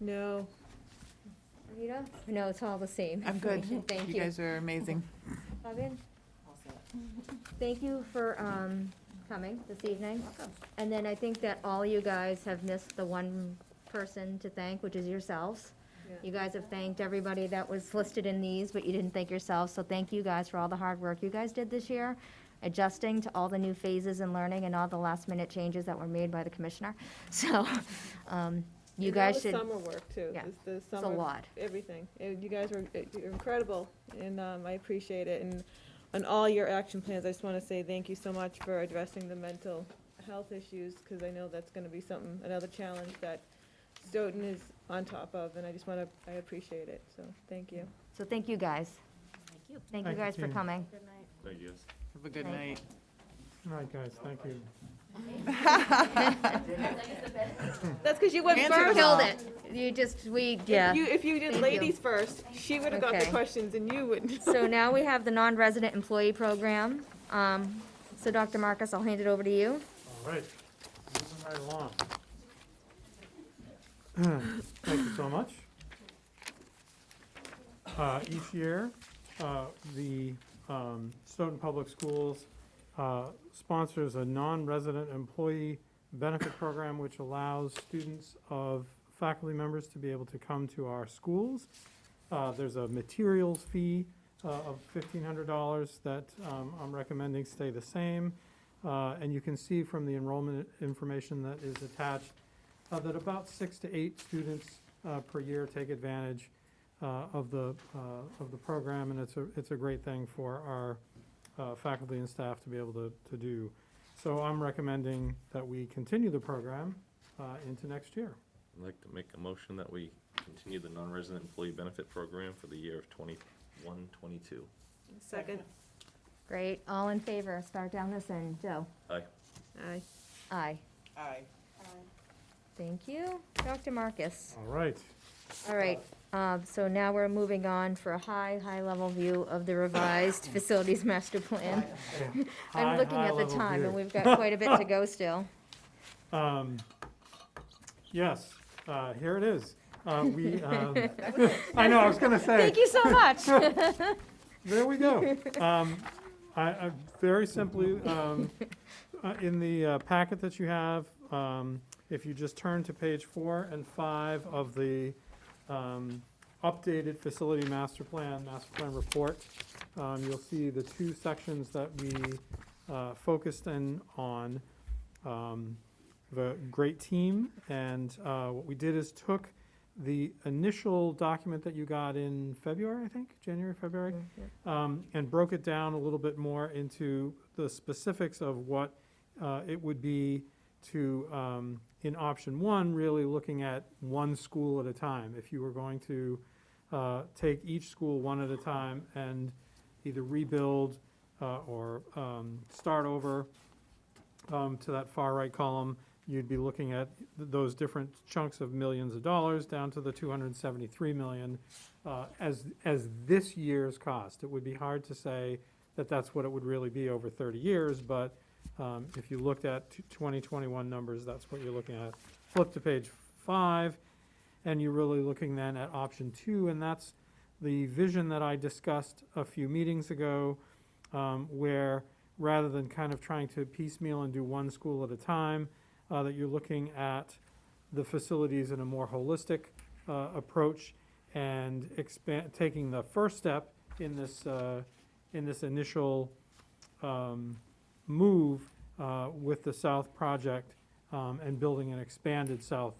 No. Rita? No, it's all the same. I'm good. Thank You you. guys are amazing. Fabian? Thank you for coming this evening. And then I think that all you guys have missed the one person to thank, which is yourselves. Yeah. You guys have thanked everybody that was listed in these, but you didn't thank yourselves, so thank you guys for all the hard work you guys did this year, adjusting to all the new phases in learning and all the last-minute changes that were made by the commissioner. So, you And guys all the should, summer work, too. yeah, The it's a summer, lot. everything. You guys were you're incredible, and I appreciate it. And on all your action plans, I just want to say thank you so much for addressing the mental health issues, because I know that's going to be another challenge that Stoughton is on top of, and I appreciate it, so thank you. So thank you, guys. Thank you. Thank you Thank you, guys for Tina. coming. Thank you. Have a good Night. night. All right, guys, thank you. That's because you went Answer first. them all. Killed it. You just, yeah. If you did Thank ladies first, she would have got the Okay. questions, and you wouldn't. So now we have the non-resident employee program. So Dr. Marcus, I'll hand it over to you. All right, moving right along. Thank you so much. Each year, the Stoughton Public Schools sponsors a non-resident employee benefit program which allows students of faculty members to be able to come to our schools. There's a materials fee of $1,500 that I'm recommending stay the same. And you can see from the enrollment information that is attached that about 6 to 8 students per year take advantage of the program, and it's a great thing for our faculty and staff to be able to do. So I'm recommending that we continue the program into next year. I'd like to make a motion that we continue the non-resident employee benefit program for the year of 21-22. Second. Great, all in favor, start down this end. Joe? Aye. Aye. Aye. Aye. Thank you. Dr. Marcus? All right. All right, so now we're moving on for a high-level view of the revised facilities master plan. I'm looking at the High-level time, view. and we've got quite a bit to go still. Yes, here it is. I know, I was gonna say. Thank you so much. There we go. I very simply, in the packet that you have, if you just turn to page 4 and 5 of the updated facility master plan report, you'll see the 2 sections that we focused in on. The great team, and what we did is took the initial document that you got in February, I think, January, February, and broke it down a little bit more into the specifics of what it would be to, in option 1, really looking at one school at a time. If you were going to take each school one at a time and either rebuild or start over to that far right column, you'd be looking at those different chunks of millions of dollars down to the $273 million as this year's cost. It would be hard to say that that's what it would really be over 30 years, but if you looked at 2021 numbers, that's what you're looking at. Flip to page 5, and you're really looking then at option 2, and that's the vision that I discussed a few meetings ago, where rather than kind of trying to piecemeal and do one school at a time, that you're looking at the facilities in a more holistic approach and taking the first step in this initial move with the South project and building an expanded South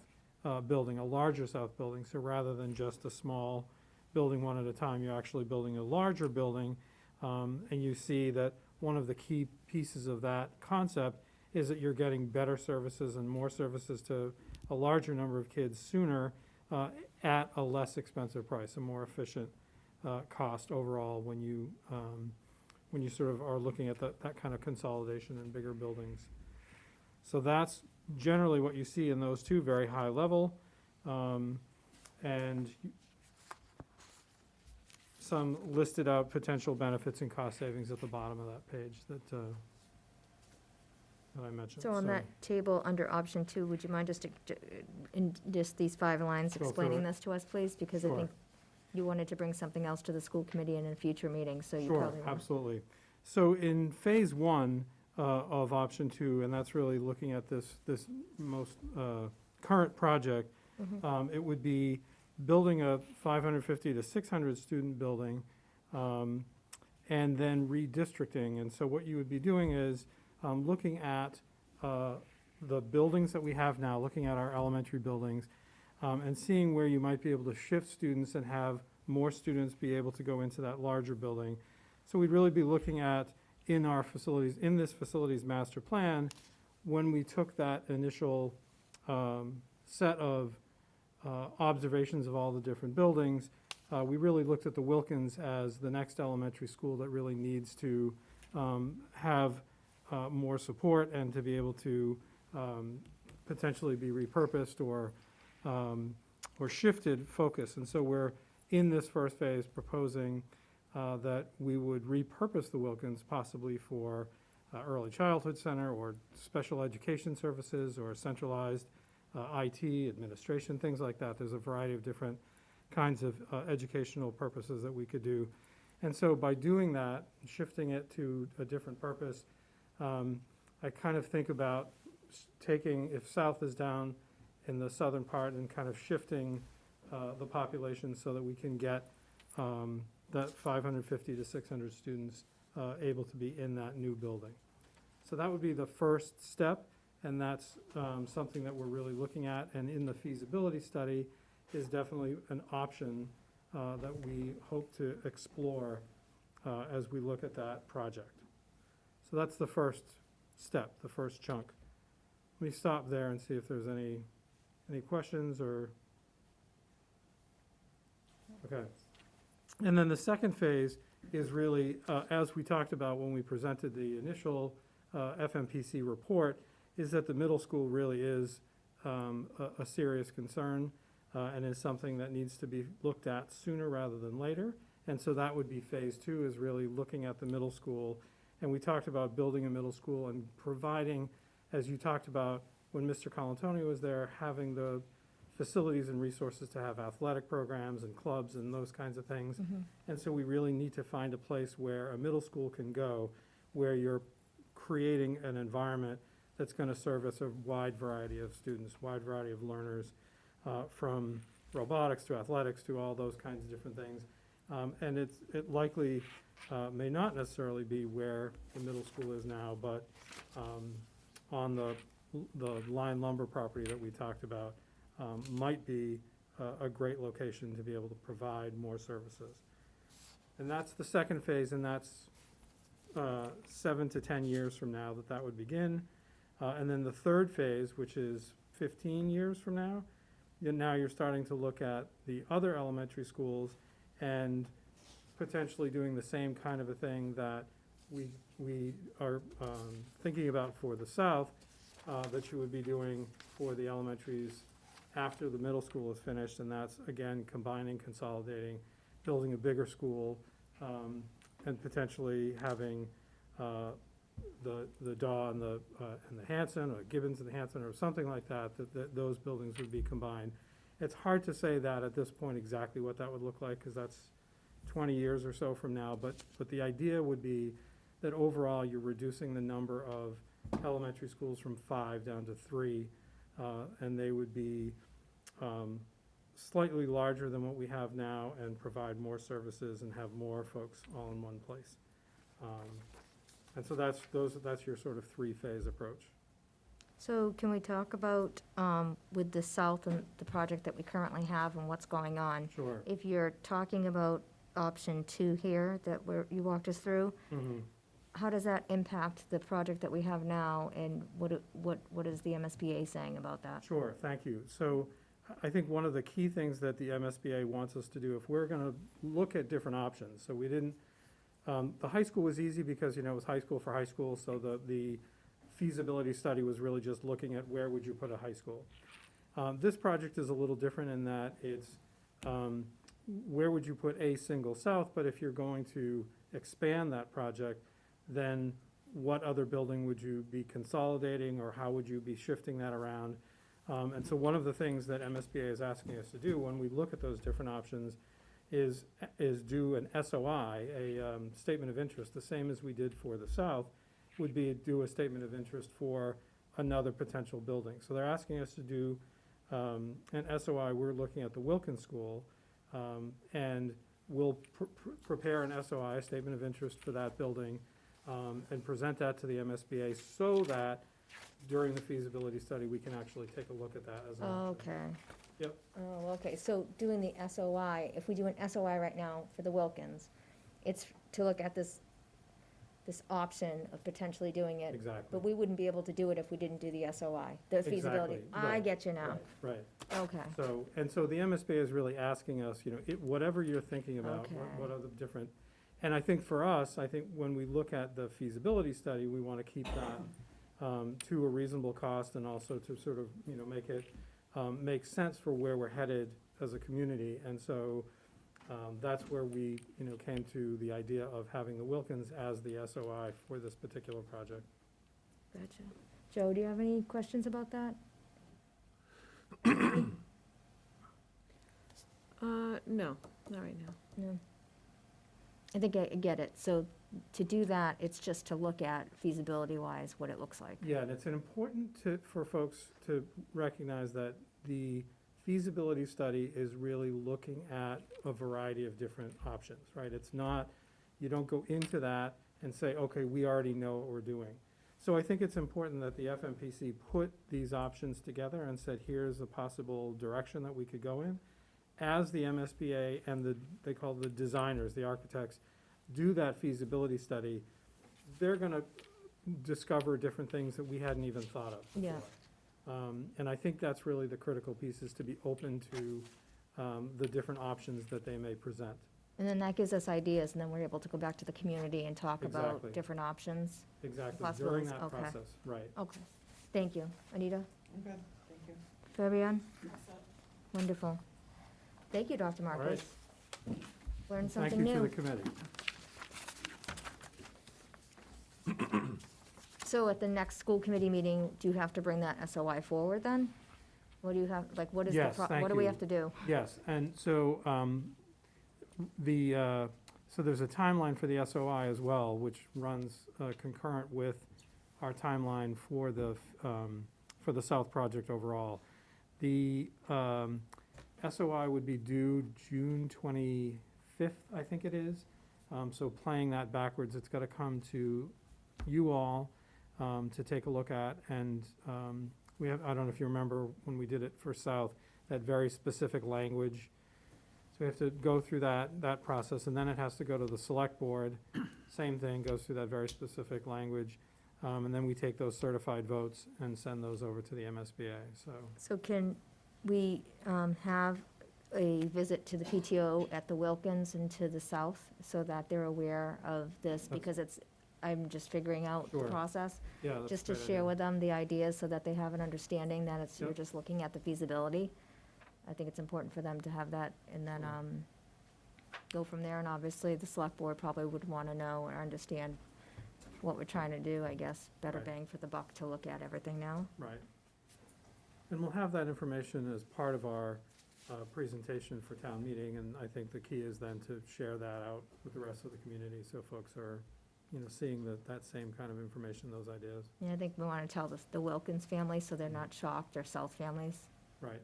building, a larger South building. So rather than just a small building one at a time, you're actually building a larger building. And you see that one of the key pieces of that concept is that you're getting better services and more services to a larger number of kids sooner at a less expensive price, a more efficient cost overall when you sort of are looking at that kind of consolidation in bigger buildings. So that's generally what you see in those 2, very high level. And some listed out potential benefits and cost savings at the bottom of that page that I mentioned. So on that table, under option 2, would you mind just, in just these 5 lines Go through explaining it. this to us, please? Because I Sure. think you wanted to bring something else to the school committee in a future meeting, so you Sure, probably want. absolutely. So in phase 1 of option 2, and that's really looking at this most current project, it would be building a 550 to 600 student building, and then redistricting. And so what you would be doing is looking at the buildings that we have now, looking at our elementary buildings, and seeing where you might be able to shift students and have more students be able to go into that larger building. So we'd really be looking at in our facilities, in this facilities master plan, when we took that initial set of observations of all the different buildings, we really looked at the Wilkins as the next elementary school that really needs to have more support and to be able to potentially be repurposed or shifted focus. And so we're in this first phase proposing that we would repurpose the Wilkins possibly for early childhood center or special education services or centralized IT, administration, things like that. There's a variety of different kinds of educational purposes that we could do. And so by doing that, shifting it to a different purpose, I kind of think about taking, if South is down in the southern part, and kind of shifting the population so that we can get that 550 to 600 students able to be in that new building. So that would be the first step, and that's something that we're really looking at, and in the feasibility study is definitely an option that we hope to explore as we look at that project. So that's the first step, the first chunk. Let me stop there and see if there's any questions or, okay. And then the second phase is really, as we talked about when we presented the initial FMPC report, is that the middle school really is a serious concern and is something that needs to be looked at sooner rather than later. And so that would be phase two, is really looking at the middle school. And we talked about building a middle school and providing, as you talked about when Mr. Colantoni was there, having the facilities and resources to have athletic programs and clubs and those kinds of things. And so we really need to find a place where a middle school can go, where you're creating an environment that's going to service a wide variety of students, wide variety of learners, from robotics to athletics to all those kinds of different things. And it likely may not necessarily be where the middle school is now, but on the Line Lumber property that we talked about might be a great location to be able to provide more services. And that's the second phase, and that's 7 to 10 years from now that would begin. And then the third phase, which is 15 years from now, now you're starting to look at the other elementary schools and potentially doing the same kind of a thing that we are thinking about for the South, that you would be doing for the elementaries after the middle school is finished, and that's, again, combining, consolidating, building a bigger school, and potentially having the Daw and the Hanson, or Gibbons and the Hanson, or something like that, that those buildings would be combined. It's hard to say that at this point exactly what that would look like, because that's 20 years or so from now, but the idea would be that overall you're reducing the number of elementary schools from 5 down to 3, and they would be slightly larger than what we have now and provide more services and have more folks all in one place. And so that's your sort of three-phase approach. So can we talk about, with the South and the project that we currently have and what's going on? Sure. If you're talking about option 2 here, you walked us through, how does that impact the project that we have now, and what is the MSBA saying about that? Sure, thank you. So I think one of the key things that the MSBA wants us to do, if we're gonna look at different options, so we didn't, the high school was easy because, it was high school for high school, so the feasibility study was really just looking at where would you put a high school. This project is a little different in that it's, where would you put a single South, but if you're going to expand that project, then what other building would you be consolidating, or how would you be shifting that around? And so one of the things that MSBA is asking us to do when we look at those different options is do an SOI, a statement of interest, the same as we did for the South, would be do a statement of interest for another potential building. So they're asking us to do an SOI. We're looking at the Wilkins School, and we'll prepare an SOI, a statement of interest for that building, and present that to the MSBA so that during the feasibility study, we can actually take a look at that as an option. Okay. Yep. Oh, okay, so doing the SOI, if we do an SOI right now for the Wilkins, it's to look at this option of potentially doing it. Exactly. But we wouldn't be able to do it if we didn't do the SOI, the feasibility. Exactly, I right, get you now. Right. Okay. So the MSBA is really asking us, whatever you're thinking about, Okay. what are the different, and I think for us, when we look at the feasibility study, we want to keep that to a reasonable cost, and also to sort of, make it make sense for where we're headed as a community. And so that's where we, came to the idea of having the Wilkins as the SOI for this particular project. Gotcha. Joe, do you have any questions about that? No, not right now. No. I think I get it. So to do that, it's just to look at feasibility-wise what it looks like. Yeah, and it's important for folks to recognize that the feasibility study is really looking at a variety of different options, right? It's not, you don't go into that and say, okay, we already know what we're doing. So I think it's important that the FMPC put these options together and said, here's a possible direction that we could go in. As the MSBA and they call the designers, the architects, do that feasibility study, they're gonna discover different things that we hadn't even thought of before. Yeah. And I think that's really the critical piece, is to be open to the different options that they may present. And then that gives us ideas, and then we're able to go back to the community and talk Exactly. about different options. Exactly, during Possibilities, that okay. process, right. Okay, thank you. Anita? I'm good, thank you. Fabian? Wonderful. Thank you, Dr. right. Marcus. Learned Thank something you to new. the committee. So at the next school committee meeting, do you have to bring that SOI forward then? What do you have, like, what is the, Yes, thank what do we you. have to do? Yes, and so, so there's a timeline for the SOI as well, which runs concurrent with our timeline for the South Project overall. The SOI would be due June 25th, I think it is. So playing that backwards, it's got to come to you all to take a look at. And we have, I don't know if you remember when we did it for South, that very specific language. So we have to go through that process, and then it has to go to the select board. Same thing, goes through that very specific language. And then we take those certified votes and send those over to the MSBA, so. So can we have a visit to the PTO at the Wilkins and to the South so that they're aware of this? Because I'm just figuring out the Sure. process. Yeah, that's Just a to great share idea. with them the ideas so that they have an understanding that you're Yep. just looking at the feasibility. I think it's important for them to have that, and then go from there. And obviously, the select board probably would want to know or understand what we're trying to do, I guess. Better Right. bang for the buck to look at everything now. Right. And we'll have that information as part of our presentation for town meeting, and I think the key is then to share that out with the rest of the community, so folks are, seeing that same kind of information, those ideas. Yeah, I think we want to tell the Wilkins family so they're not shocked, or South families. Right.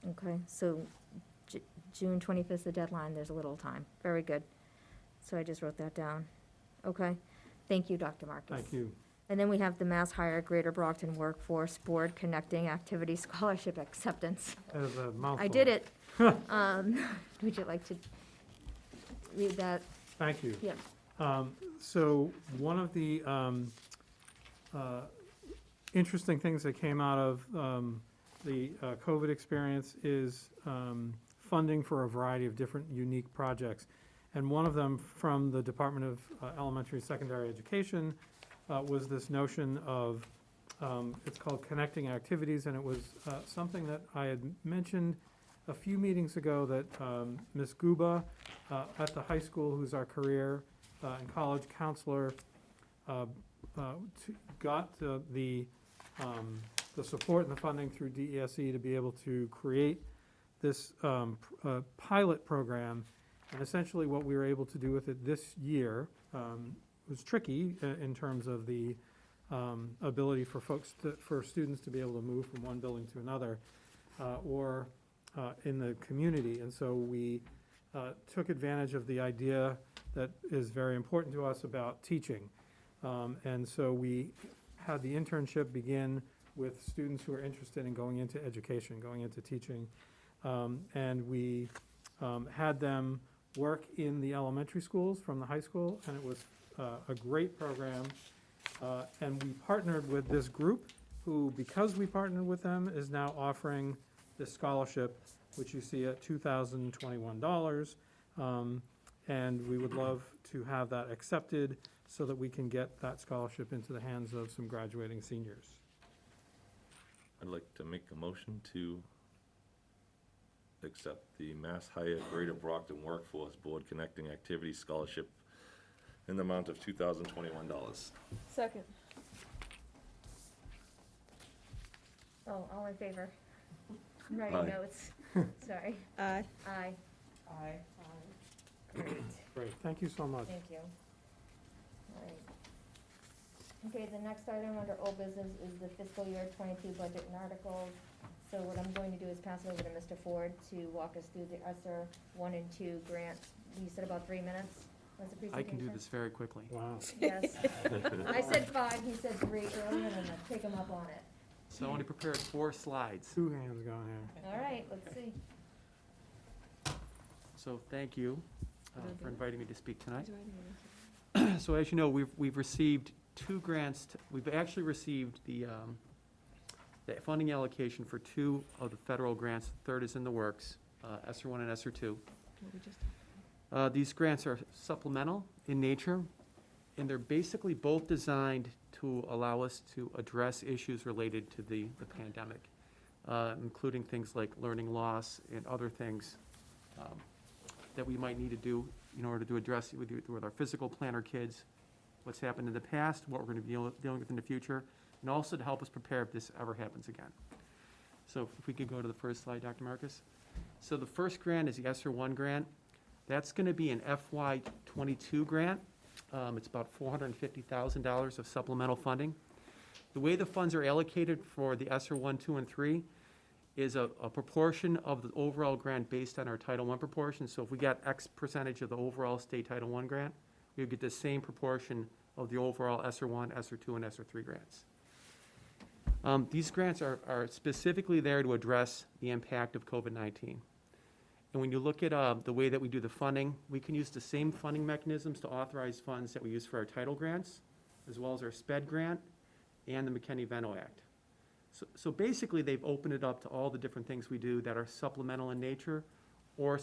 Okay, so June 25th is the deadline, there's a little time. Very good. So I just wrote that down. Okay, thank you, Dr. Marcus. Thank you. And then we have the Mass Hire Greater Brockton Workforce Board Connecting Activity Scholarship Acceptance. That is a mouthful. I did it. Would you like to read that? Thank you. Yeah. So one of the interesting things that came out of the COVID experience is funding for a variety of different unique projects. And one of them from the Department of Elementary and Secondary Education was this notion of, it's called Connecting Activities, and it was something that I had mentioned a few meetings ago that Ms. Guba at the high school, who's our career and college counselor, got the support and the funding through DESE to be able to create this pilot program. And essentially what we were able to do with it this year was tricky in terms of the ability for for students to be able to move from one building to another or in the community. And so we took advantage of the idea that is very important to us about teaching. And so we had the internship begin with students who are interested in going into education, going into teaching. And we had them work in the elementary schools from the high school, and it was a great program. And we partnered with this group who, because we partnered with them, is now offering this scholarship, which you see at $2,021. And we would love to have that accepted so that we can get that scholarship into the hands of some graduating seniors. I'd like to make a motion to accept the Mass Hyatt Greater Brockton Workforce Board Connecting Activities Scholarship in the amount of $2,021. Second. Oh, all in favor? I'm writing Aye. notes. Sorry. Aye. Aye. Aye. Great, Great, thank you so much. thank you. All right. Okay, the next item under old business is the fiscal year 22 budget and articles. So what I'm going to do is pass it over to Mr. Ford to walk us through the ESSER 1 and 2 grants. You said about 3 minutes was the I presentation? can do this very quickly. Wow. Yes. I said 5, he said 3 earlier, and I take him up on it. So I only prepared 4 slides. 2 hands going here. All right, let's see. So thank you for inviting me to speak tonight. So as you know, we've received 2 grants. We've actually received the funding allocation for 2 of the federal grants. The third is in the works, ESSER 1 and ESSER 2. These grants are supplemental in nature, and they're basically both designed to allow us to address issues related to the pandemic, including things like learning loss and other things that we might need to do in order to address with our physical planner kids, what's happened in the past, what we're going to be dealing with in the future, and also to help us prepare if this ever happens again. So if we could go to the first slide, Dr. Marcus. So the first grant is the ESSER 1 grant. That's going to be an FY '22 grant. It's about $450,000 of supplemental funding. The way the funds are allocated for the ESSER 1, 2, and 3 is a proportion of the overall grant based on our Title I proportion. So if we got X percentage of the overall state Title I grant, we would get the same proportion of the overall ESSER 1, ESSER 2, and ESSER 3 grants. These grants are specifically there to address the impact of COVID-19. And when you look at the way that we do the funding, we can use the same funding mechanisms to authorize funds that we use for our title grants, as well as our SPED grant and the McKinney-Vento Act. So basically, they've opened it up to all the different things we do that are supplemental in nature or